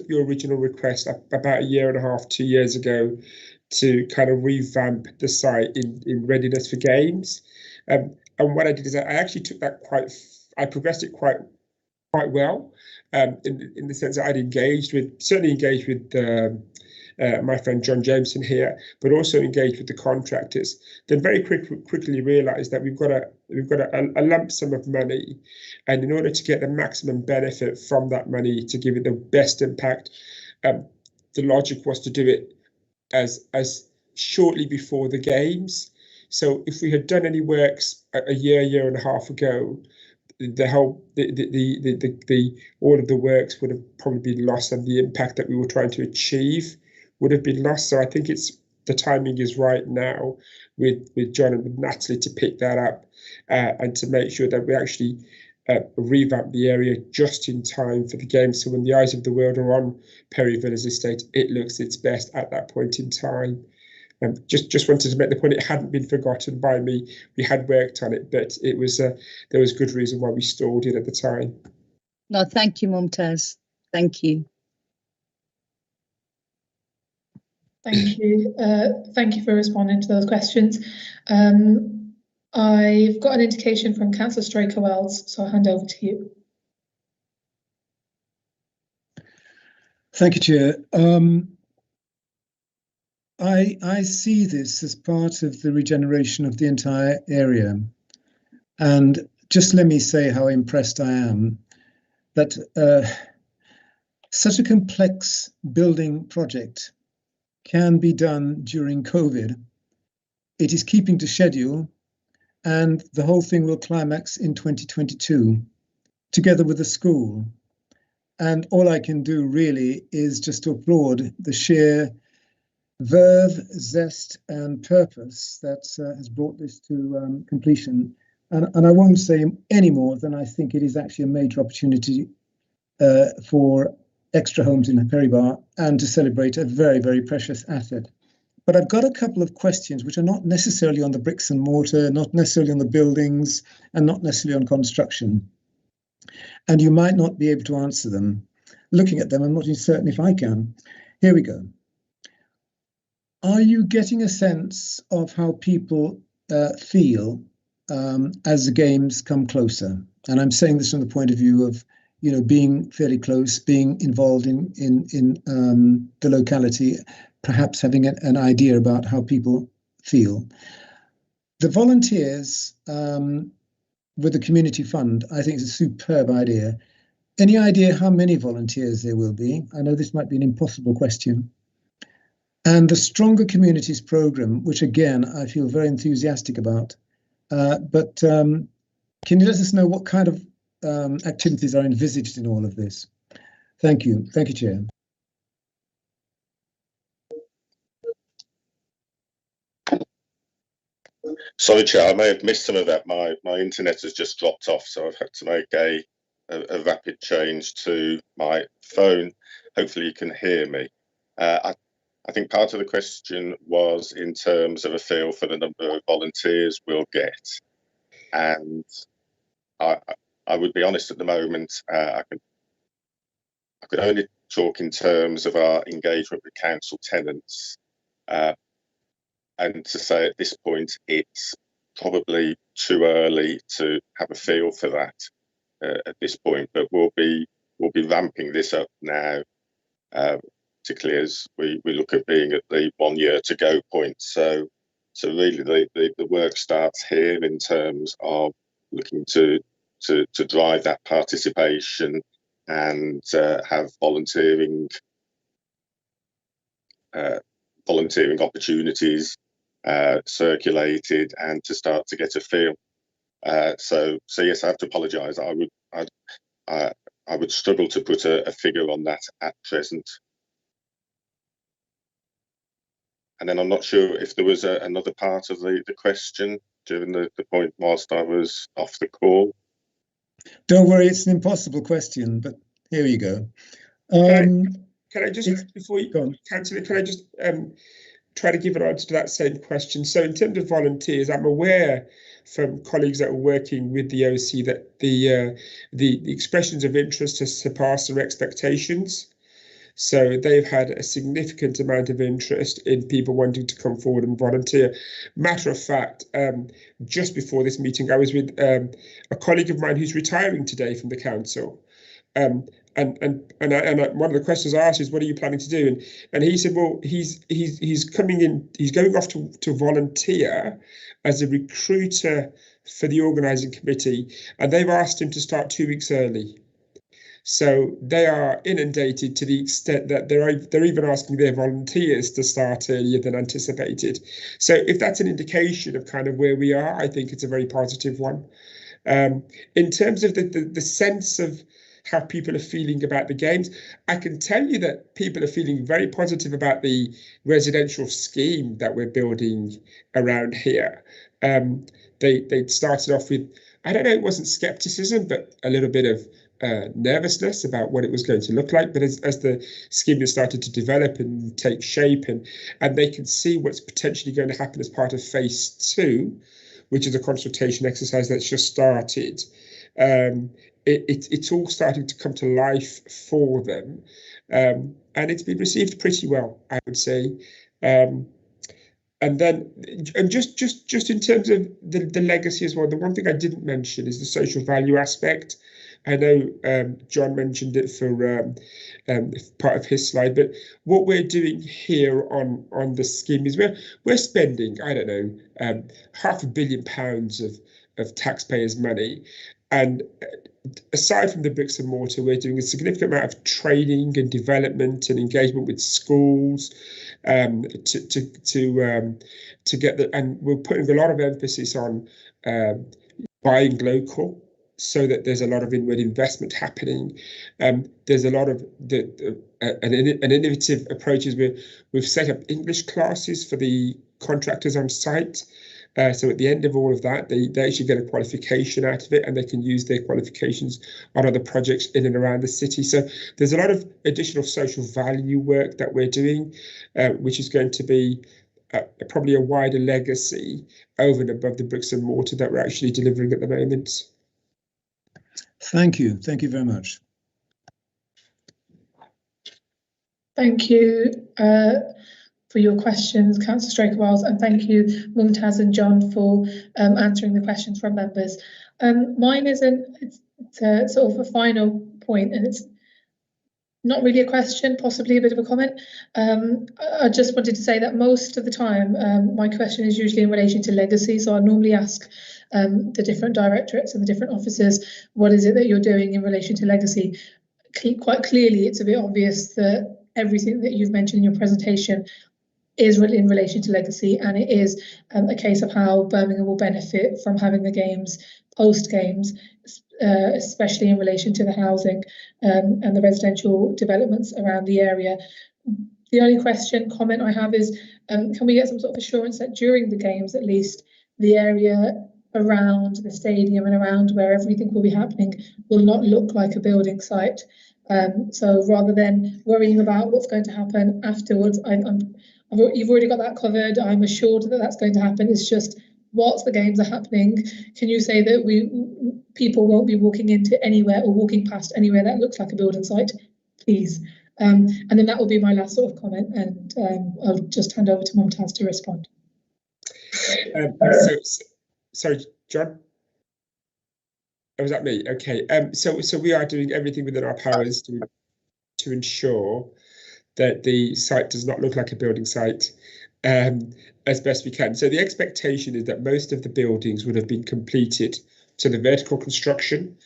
I: your original request about a year and a half, 2 years ago, to kind of revamp the site in readiness for games, and what I did is I actually took that I progressed it quite well, in the sense that I'd certainly engaged with my friend John Jameson here, but also engaged with the contractors. Then very quickly realised that we've got a lump sum of money, and in order to get the maximum benefit from that money to give it the best impact, the logic was to do it as shortly before the games. So if we had done any works a year and a half ago, all of the works would have probably been lost, and the impact that we were trying to achieve would have been lost. So I think the timing is right now with John and with Natalie to pick that up and to make sure that we actually revamp the area just in time for the game. So when the eyes of the world are on Perry Villas Estate, it looks its best at that point in time. Just wanted to make the point, it hadn't been forgotten by me. We had worked on it, but it was there was good reason why we stalled it at the time.
H: No, thank you, Mumtaz. Thank you.
A: Thank you. Thank you for responding to those questions. I've got an indication from Councillor Straker-Wells, so I'll hand over to you.
F: Thank you, Chair. I see this as part of the regeneration of the entire area, and just let me say how impressed I am that such a complex building project can be done during COVID. It is keeping to schedule, and the whole thing will climax in 2022, together with the school. And all I can do really is just to applaud the sheer verve, zest and purpose that has brought this to completion. And I won't say any more than I think it is actually a major opportunity for extra homes in Perry Bar and to celebrate a very, very precious asset. But I've got a couple of questions which are not necessarily on the bricks and mortar, not necessarily on the buildings, and not necessarily on construction. And you might not be able to answer them. Looking at them, I'm not even certain if I can. Here we go. Are you getting a sense of how people feel as the games come closer. And I'm saying this from the point of view of, you know, being fairly close, being involved in the locality, perhaps having an idea about how people feel. The volunteers with the community fund, I think, is a superb idea. Any idea how many volunteers there will be? I know this might be an impossible question. And the Stronger Communities programme, which again, I feel very enthusiastic about. But can you let us know what kind of activities are envisaged in all of this? Thank you. Thank you, Chair.
J: Sorry, Chair, I may have missed some of that. My internet has just dropped off, so I've had to make a rapid change to my phone. Hopefully you can hear me. I think part of the question was in terms of a feel for the number of volunteers we'll get. And I would be honest at the moment, I could only talk in terms of our engagement with council tenants. And to say at this point, it's probably too early to have a feel for that at this point. But we'll be ramping this up now, particularly as we look at being at the 1 year to go point. So really the work starts here in terms of looking to drive that participation and have volunteering opportunities circulated and to start to get a feel. So yes, I have to apologise. I would struggle to put a figure on that at present. And then I'm not sure if there was another part of the question during the point whilst I was off the call.
F: Don't worry, it's an impossible question, but here you go.
I: Can I just, before you go on, Councillor, can I just try to give an answer to that same question? So in terms of volunteers, I'm aware from colleagues that are working with the OC that the expressions of interest has surpassed their expectations. So they've had a significant amount of interest in people wanting to come forward and volunteer. Matter of fact, just before this meeting, I was with a colleague of mine who's retiring today from the council. And one of the questions I asked is, what are you planning to do? And he said, well, he's coming in, he's going off to volunteer as a recruiter for the organising committee, and they've asked him to start 2 weeks early. So they are inundated to the extent that they're even asking their volunteers to start earlier than anticipated. So if that's an indication of kind of where we are, I think it's a very positive one. In terms of the sense of how people are feeling about the games, I can tell you that people are feeling very positive about the residential scheme that we're building around here. They started off with, I don't know, it wasn't skepticism, but a little bit of nervousness about what it was going to look like. But as the scheme has started to develop and take shape, and they can see what's potentially going to happen as part of phase 2, which is a consultation exercise that's just started, it's all starting to come to life for them, and it's been received pretty well, I would say. And just in terms of the legacy as well, the one thing I didn't mention is the social value aspect. I know John mentioned it for part of his slide, but what we're doing here on the scheme is we're spending, I don't know, £500 million of taxpayers' money, and aside from the bricks and mortar, we're doing a significant amount of training and development and engagement with schools to get the, and we're putting a lot of emphasis on buying local, so that there's a lot of inward investment happening. There's a lot of an innovative approaches. We've set up English classes for the contractors on site. So at the end of all of that, they actually get a qualification out of it, and they can use their qualifications on other projects in and around the city. So there's a lot of additional social value work that we're doing, which is going to be probably a wider legacy over and above the bricks and mortar that we're actually delivering at the moment.
F: Thank you. Thank you very much.
A: Thank you. your questions, Councillor Straker-Wiles, and thank you, Mumtaz and John, for answering the questions from members. Mine it's a sort of a final point, and it's not really a question, possibly a bit of a comment. I just wanted to say that most of the time, my question is usually in relation to legacy. So I normally ask the different directorates and the different officers, what is it that you're doing in relation to legacy? Quite clearly, it's a bit obvious that everything that you've mentioned in your presentation is in relation to legacy, and it is a case of how Birmingham will benefit from having the games post-games, especially in relation to the housing and the residential developments around the area. The only comment I have is, can we get some sort of assurance that during the games, at least, the area around the stadium and around where everything will be happening will not look like a building site? So rather than worrying about what's going to happen afterwards, you've already got that covered. I'm assured that that's going to happen. It's just whilst the games are happening, can you say that people won't be walking into anywhere or walking past anywhere that looks like a building site, please? And then that will be my last sort of comment, and I'll just hand over to Mumtaz to respond.
I: Sorry, John. Oh, was that me? Okay. So we are doing everything within our powers to ensure that the site does not look like a building site as best we can. So the expectation is that most of the buildings would have been completed to the vertical construction.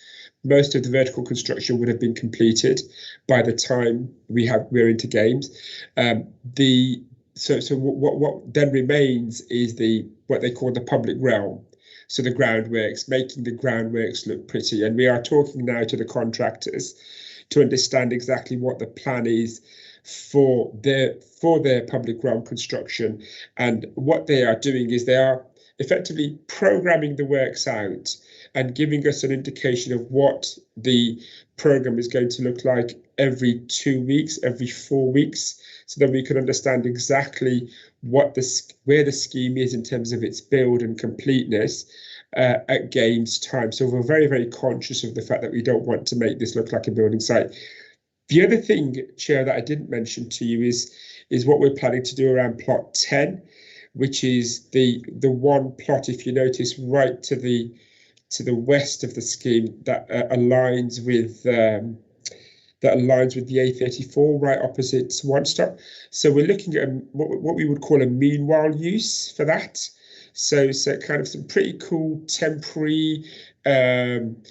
I: Most of the vertical construction would have been completed by the time we're into games. So what then remains is what they call the public realm. So the groundworks, making the groundworks look pretty. And we are talking now to the contractors to understand exactly what the plan is for their public realm construction. And what they are doing is they are effectively programming the works out and giving us an indication of what the program is going to look like every 2 weeks, every 4 weeks, so that we can understand exactly where the scheme is in terms of its build and completeness at games time. So we're very, very conscious of the fact that we don't want to make this look like a building site. The other thing, Chair, that I didn't mention to you is what we're planning to do around plot 10, which is the one plot, if you notice, right to the west of the scheme that aligns with the A34, right opposite One Stop. So we're looking at what we would call a meanwhile use for that. So kind of some pretty cool temporary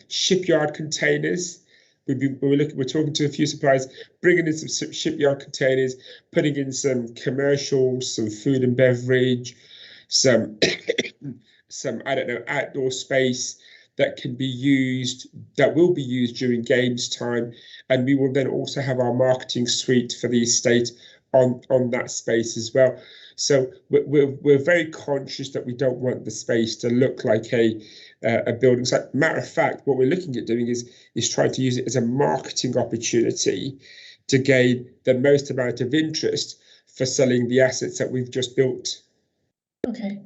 I: shipyard containers. We're talking to a few suppliers, bringing in some shipyard containers, putting in some commercials, some food and beverage, some I don't know, outdoor space that can be used, that will be used during games time. And we will then also have our marketing suite for the estate on that space as well. So we're very conscious that we don't want the space to look like a building site. Matter of fact, what we're looking at doing is trying to use it as a marketing opportunity to gain the most amount of interest for selling the assets that we've just built. Okay,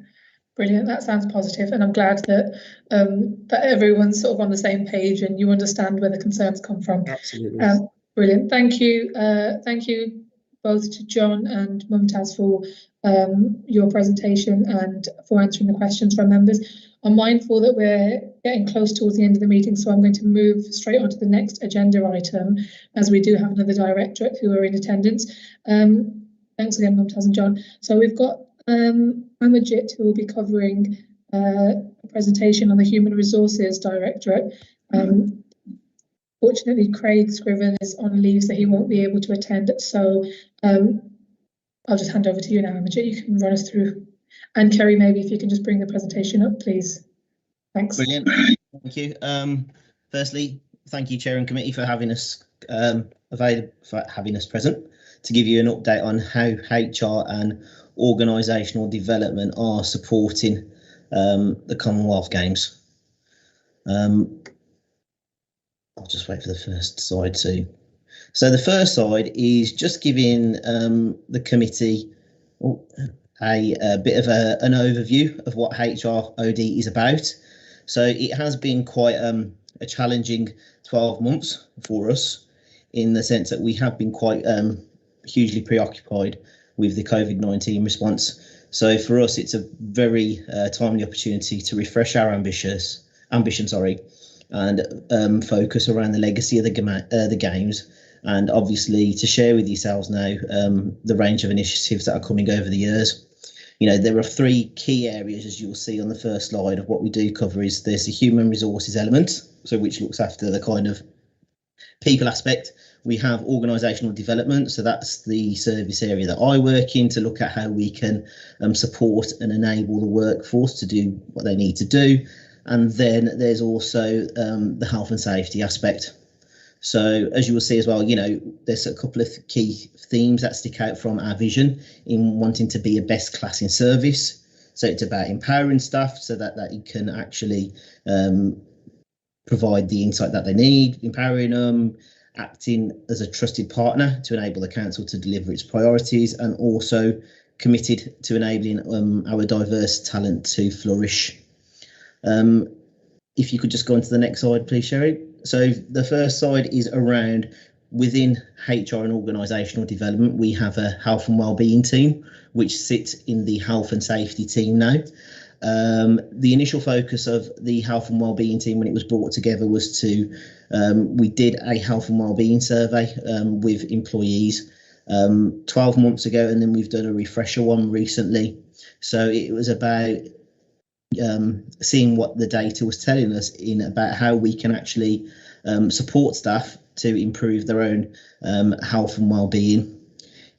I: brilliant. That sounds positive, and I'm glad that that everyone's sort of on the same page and you understand where the concerns come from. Absolutely. Brilliant. Thank you. Thank you both to John and Mumtaz for your presentation and for answering the questions from members. I'm mindful that we're getting close towards the end of the meeting, so I'm going to move straight on to the next agenda item, as we do have another directorate who are in attendance. Thanks again, Mumtaz and John. So we've got Amajit, who will be covering a presentation on the Human Resources Directorate. Fortunately, Craig Scriven is on leave, so he won't be able to attend. So I'll just hand over to you now, Amajit. You can run us through. And Kerry, maybe if you can just bring the presentation up, please. Thanks.
M: Brilliant. Thank you. Firstly, thank you, Chair and Committee, for having us present to give you an update on how HR and organisational development are supporting the Commonwealth Games. I'll just wait for the first slide too. So the first slide is just giving the committee a bit of an overview of what HROD is about. So it has been quite a challenging 12 months for us, in the sense that we have been quite hugely preoccupied with the COVID-19 response. So for us, it's a very timely opportunity to refresh our ambition, and focus around the legacy of the games, and obviously to share with yourselves now the range of initiatives that are coming over the years. You know, there are 3 key areas, as you'll see on the first slide, of what we do cover. Is there's the human resources element, so which looks after the kind of people aspect. We have organisational development, so that's the service area that I work in, to look at how we can support and enable the workforce to do what they need to do. And then there's also the health and safety aspect. So as you will see as well, you know, there's a couple of key themes that stick out from our vision in wanting to be a best class in service. So it's about empowering staff so that you can actually provide the insight that they need, empowering them, acting as a trusted partner to enable the council to deliver its priorities, and also committed to enabling our diverse talent to flourish. If you could just go on to the next slide, please, Sherry. So the first slide is around within HR and organisational development. We have a health and wellbeing team, which sits in the health and safety team now. The initial focus of the health and wellbeing team when it was brought together was to, we did a health and wellbeing survey with employees 12 months ago, and then we've done a refresher one recently. So it was about seeing what the data was telling us in about how we can actually support staff to improve their own health and wellbeing.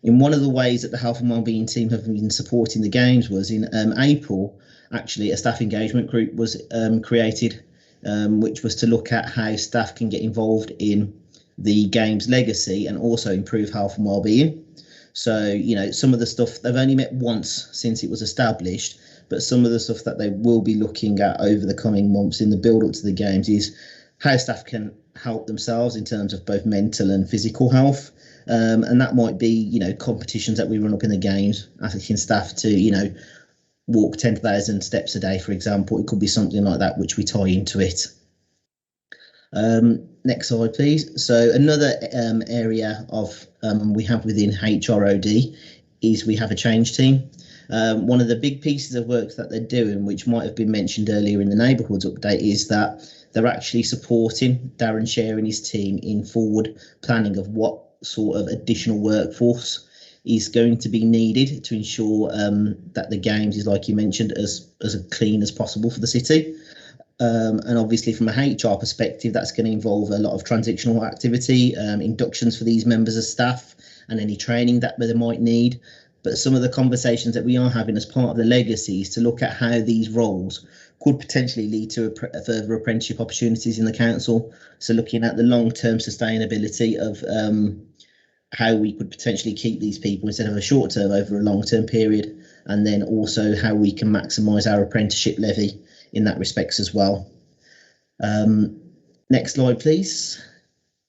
M: In one of the ways that the health and wellbeing team have been supporting the games was in April, actually a staff engagement group was created, which was to look at how staff can get involved in the games legacy and also improve health and wellbeing. So, you know, some of the stuff, they've only met once since it was established, but some of the stuff that they will be looking at over the coming months in the build up to the games is how staff can help themselves in terms of both mental and physical health. And that might be, you know, competitions that we run up in the games, asking staff to, you know, walk 10,000 steps a day, for example. It could be something like that, which we tie into it. Next slide, please. So another area of we have within HROD is we have a change team. One of the big pieces of work that they're doing, which might have been mentioned earlier in the neighbourhoods update, is that they're actually supporting Darren Share and his team in forward planning of what sort of additional workforce is going to be needed to ensure that the games is, like you mentioned, as clean as possible for the city. And obviously from a HR perspective, that's going to involve a lot of transitional activity, inductions for these members of staff and any training that they might need. But some of the conversations that we are having as part of the legacy is to look at how these roles could potentially lead to further apprenticeship opportunities in the council. So looking at the long-term sustainability of how we could potentially keep these people instead of a short term over a long-term period, and then also how we can maximise our apprenticeship levy in that respects as well. Next slide, please.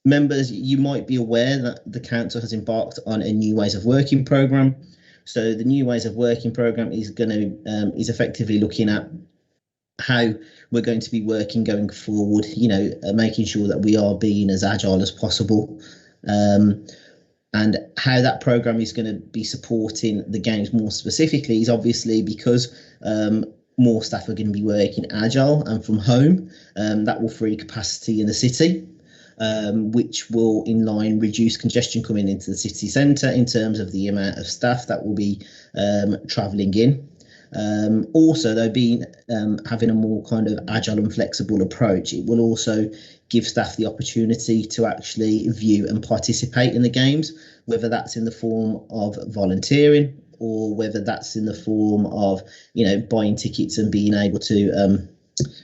M: Members, you might be aware that the council has embarked on a new ways of working programme. So the new ways of working programme is going to is effectively looking at how we're going to be working going forward, you know, making sure that we are being as agile as possible. And how that programme is going to be supporting the games more specifically is obviously because more staff are going to be working agile and from home. That will free capacity in the city, which will in line reduce congestion coming into the city centre in terms of the amount of staff that will be travelling in. Also, though, being having a more kind of agile and flexible approach, it will also give staff the opportunity to actually view and participate in the games, whether that's in the form of volunteering or whether that's in the form of, you know, buying tickets and being able to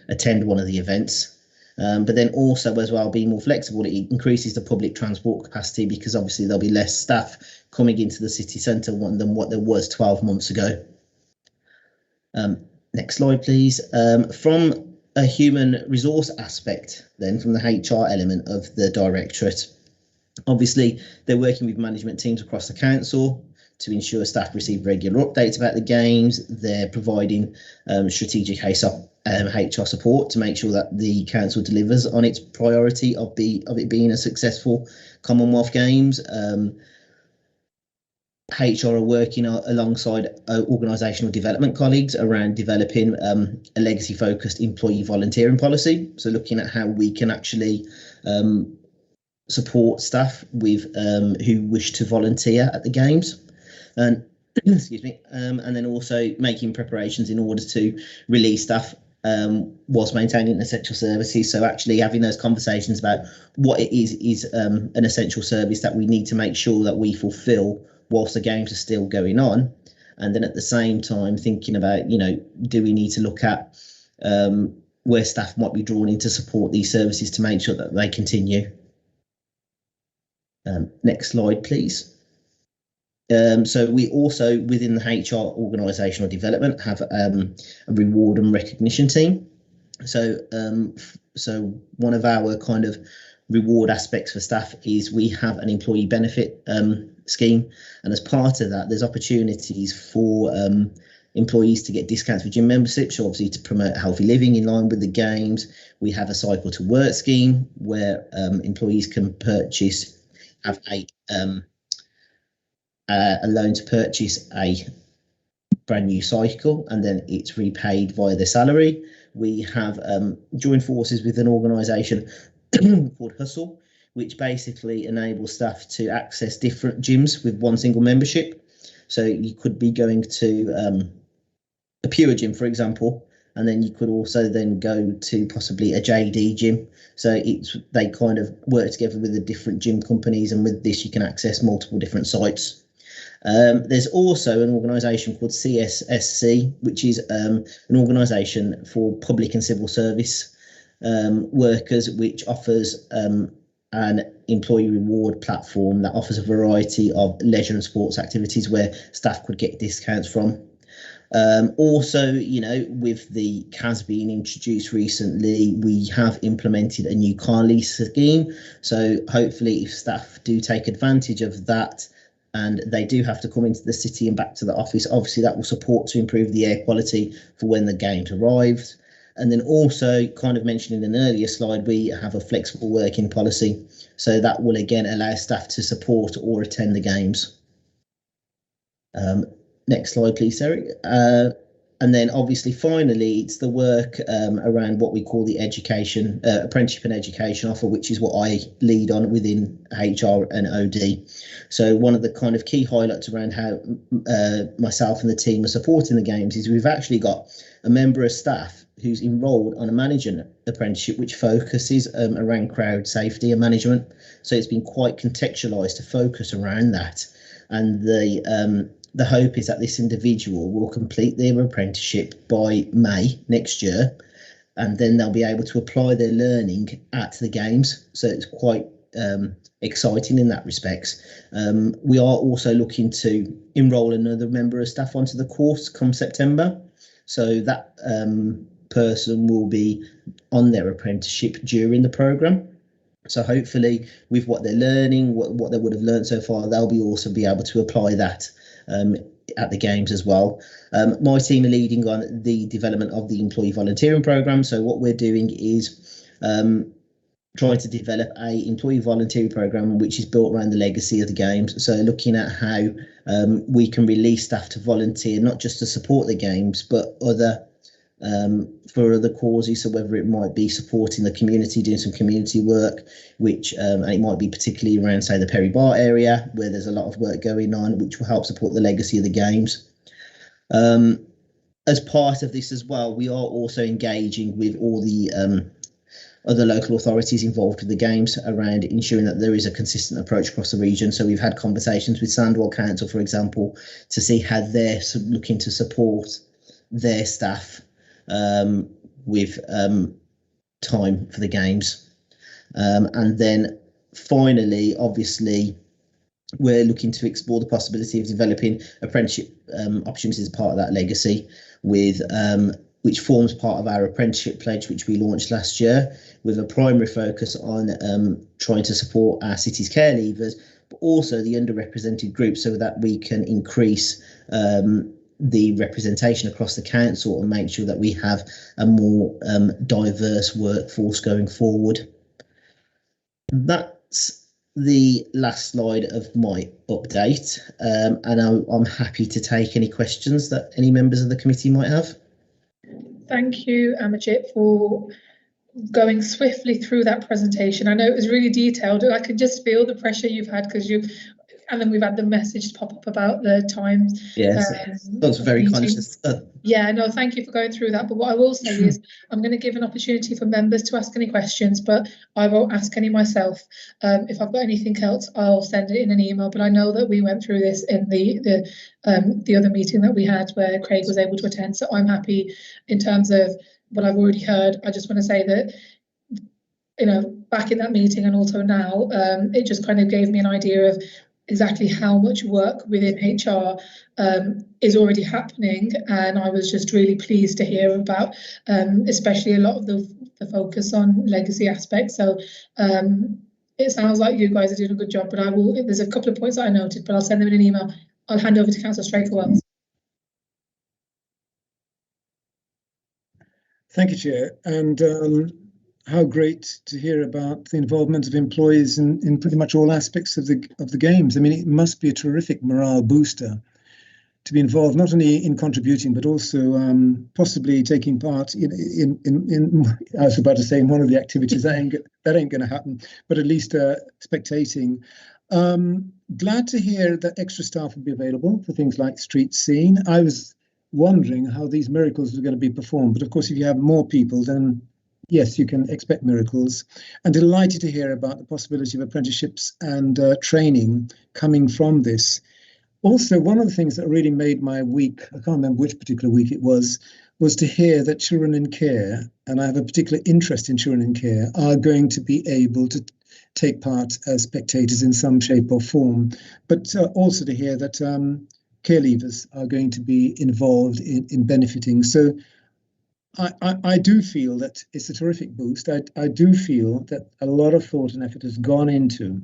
M: attend one of the events. But then also as well, being more flexible, it increases the public transport capacity because obviously there'll be less staff coming into the city centre than what there was 12 months ago. Next slide, please. From a human resource aspect, then from the HR element of the Directorate, obviously they're working with management teams across the council to ensure staff receive regular updates about the games. They're providing strategic HR support to make sure that the council delivers on its priority of it being a successful Commonwealth Games. HR are working alongside organisational development colleagues around developing a legacy-focused employee volunteering policy. So looking at how we can actually support staff with who wish to volunteer at the games, and excuse me, and then also making preparations in order to release staff whilst maintaining essential services. So actually having those conversations about what it is an essential service that we need to make sure that we fulfil whilst the games are still going on, and then at the same time thinking about, you know, do we need to look at where staff might be drawn in to support these services to make sure that they continue. Next slide, please. So we also, within the HR organisational development, have a reward and recognition team. So so one of our kind of reward aspects for staff is we have an employee benefit scheme, and as part of that there's opportunities for employees to get discounts for gym memberships, so obviously to promote healthy living in line with the games. We have a cycle to work scheme where employees can have a loan to purchase a brand new cycle, and then it's repaid via their salary. We have joined forces with an organisation called Hustle, which basically enables staff to access different gyms with one single membership. So you could be going to a Pure gym, for example, and then you could also then go to possibly a JD gym. So they kind of work together with the different gym companies, and with this you can access multiple different sites. There's also an organisation called CSSC, which is an organisation for public and civil service workers, which offers an employee reward platform that offers a variety of leisure and sports activities where staff could get discounts from. Also, you know, with the CAS being introduced recently, we have implemented a new car lease scheme. So hopefully if staff do take advantage of that, and they do have to come into the city and back to the office, obviously that will support to improve the air quality for when the games arrives. And then also, kind of mentioned in an earlier slide, we have a flexible working policy. So that will again allow staff to support or attend the games. Next slide, please, Eric. And then obviously, finally, it's the work around what we call the education, apprenticeship and education offer, which is what I lead on within HR and OD. So one of the kind of key highlights around how myself and the team are supporting the games is we've actually got a member of staff who's enrolled on a management apprenticeship, which focuses around crowd safety and management. So it's been quite contextualised to focus around that. And the hope is that this individual will complete their apprenticeship by May next year, and then they'll be able to apply their learning at the games. So it's quite exciting in that respect. We are also looking to enrol another member of staff onto the course come September. So that person will be on their apprenticeship during the programme. So hopefully with what they're learning, what they would have learned so far, they'll also be able to apply that at the games as well. My team are leading on the development of the employee volunteering programme. So what we're doing is trying to develop a employee volunteering programme which is built around the legacy of the games. So looking at how we can release staff to volunteer, not just to support the games, but for other causes. So whether it might be supporting the community, doing some community work, which and it might be particularly around, say, the Perry Bar area, where there's a lot of work going on, which will help support the legacy of the games. As part of this as well, we are also engaging with all the other local authorities involved with the games around ensuring that there is a consistent approach across the region. So we've had conversations with Sandwell Council, for example, to see how they're looking to support their staff with time for the games. And then finally, obviously, we're looking to explore the possibility of developing apprenticeship opportunities as part of that legacy, with which forms part of our apprenticeship pledge, which we launched last year, with a primary focus on trying to support our city's care leavers, but also the underrepresented groups, so that we can increase the representation across the council and make sure that we have a more diverse workforce going forward. That's the last slide of my update, and I'm happy to take any questions that any members of the committee might have.
A: Thank you, Amajit, for going swiftly through that presentation. I know it was really detailed, and I could just feel the pressure you've had because and then we've had the message pop up about the times.
M: Yes, I was very conscious.
A: Yeah, no, thank you for going through that. But what I will say is I'm going to give an opportunity for members to ask any questions, but I won't ask any myself. If I've got anything else, I'll send it in an email. But I know that we went through this in the other meeting that we had where Craig was able to attend. So I'm happy in terms of what I've already heard. I just want to say that, you know, back in that meeting and also now, it just kind of gave me an idea of exactly how much work within HR is already happening, and I was just really pleased to hear about especially a lot of the focus on legacy aspects. So it sounds like you guys are doing a good job, but there's a couple of points that I noted, but I'll send them in an email. I'll hand over to Councillor Straker-Wells.
F: Thank you, Chair. And how great to hear about the involvement of employees in pretty much all aspects of the games. I mean, it must be a terrific morale booster to be involved, not only in contributing, but also possibly taking part in I was about to say in one of the activities. That ain't going to happen, but at least spectating. Glad to hear that extra staff will be available for things like street scene. I was wondering how these miracles were going to be performed, but of course, if you have more people, then yes, you can expect miracles. And delighted to hear about the possibility of apprenticeships and training coming from this. Also, one of the things that really made my week, I can't remember which particular week it was to hear that children in care, and I have a particular interest in children in care, are going to be able to take part as spectators in some shape or form, but also to hear that care leavers are going to be involved in benefiting. So I do feel that it's a terrific boost. I do feel that a lot of thought and effort has gone into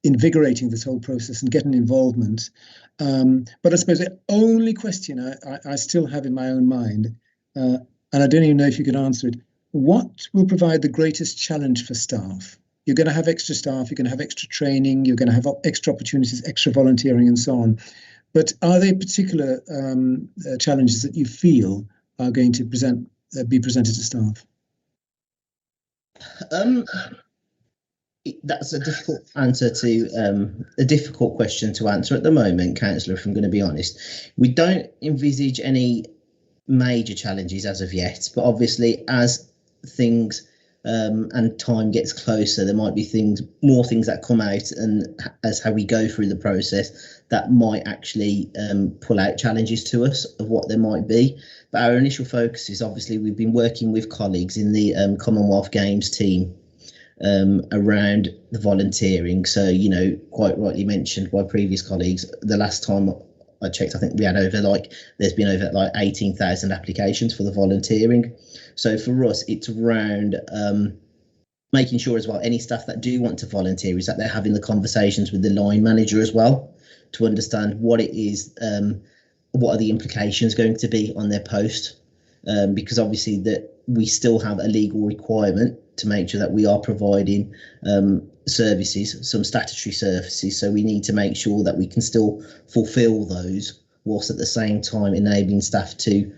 F: invigorating this whole process and getting involvement. But I suppose the only question I still have in my own mind, and I don't even know if you could answer it, what will provide the greatest challenge for staff? You're going to have extra staff, you're going to have extra training, you're going to have extra opportunities, extra volunteering and so on. But are there particular challenges that you feel are going to be presented to staff?
M: That's a difficult question to answer at the moment, Councillor, if I'm going to be honest. We don't envisage any major challenges as of yet, but obviously as things and time gets closer, there might be more things that come out, and as how we go through the process, that might actually pull out challenges to us of what there might be. But our initial focus is obviously we've been working with colleagues in the Commonwealth Games team around the volunteering. So, you know, quite rightly mentioned by previous colleagues, the last time I checked, I think we had there's been over 18,000 applications for the volunteering. So for us, it's around making sure as well, any staff that do want to volunteer is that they're having the conversations with the line manager as well to understand what it is, what are the implications going to be on their post, because obviously that we still have a legal requirement to make sure that we are providing services, some statutory services. So we need to make sure that we can still fulfil those, whilst at the same time enabling staff to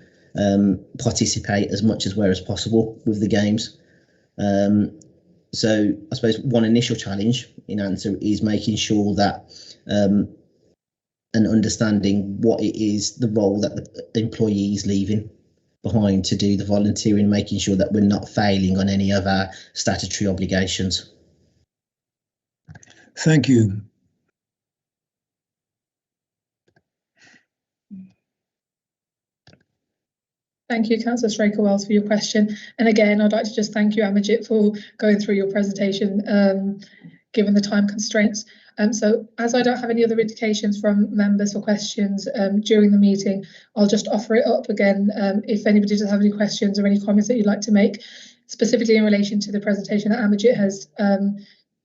M: participate as much as where as possible with the games. So I suppose one initial challenge in answer is making sure that and understanding what it is, the role that the employee is leaving behind to do the volunteering, making sure that we're not failing on any of our statutory obligations.
F: Thank you.
A: Thank you, Councillor Straker-Wells, for your question. And again, I'd like to just thank you, Amajit, for going through your presentation, given the time constraints. So as I don't have any other indications from members for questions during the meeting, I'll just offer it up again. If anybody does have any questions or any comments that you'd like to make, specifically in relation to the presentation that Amajit has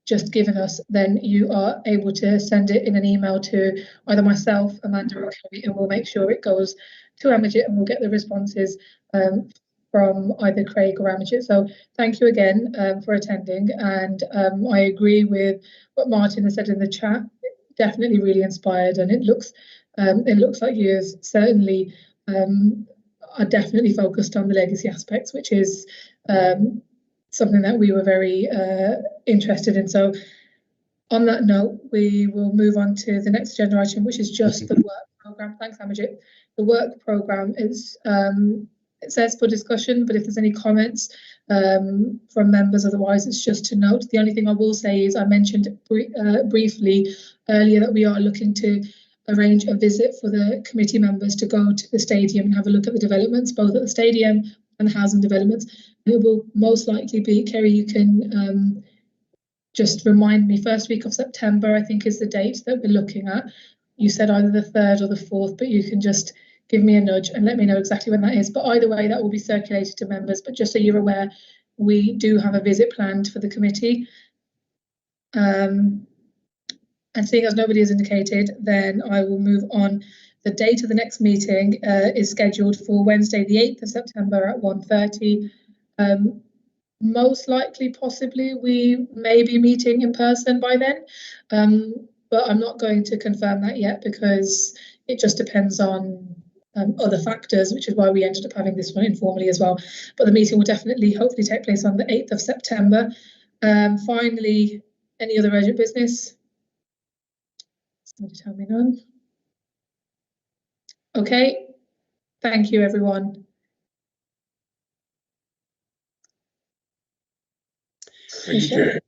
A: just given us, then you are able to send it in an email to either myself, Amanda, or Kerry, and we'll make sure it goes to Amajit and we'll get the responses from from either Craig or Amajit. So thank you again for attending, and I agree with what Martin has said in the chat. Definitely really inspired, and it looks like you certainly are definitely focused on the legacy aspects, which is something that we were very interested in. So on that note, we will move on to the next agenda item, which is just the work programme. Thanks, Amajit. The work programme is, it says for discussion, but if there's any comments from members, otherwise it's just to note. The only thing I will say is I mentioned briefly earlier that we are looking to arrange a visit for the committee members to go to the stadium and have a look at the developments, both at the stadium and the housing developments. And it will most likely be, Kerry, you can just remind me, first week of September, I think, is the date that we're looking at. You said either the 3rd or the 4th, but you can just give me a nudge and let me know exactly when that is. But either way, that will be circulated to members. But just so you're aware, we do have a visit planned for the committee. And seeing as nobody has indicated, then I will move on. The date of the next meeting is scheduled for Wednesday, the 8th of September at 1:30. Most likely, possibly, we may be meeting in person by then, but I'm not going to confirm that yet because it just depends on other factors, which is why we ended up having this one informally as well. But the meeting will definitely, hopefully, take place on the 8th of September. Finally, any other urgent business? Somebody tell me none. Okay, thank you, everyone.
I: Thank you.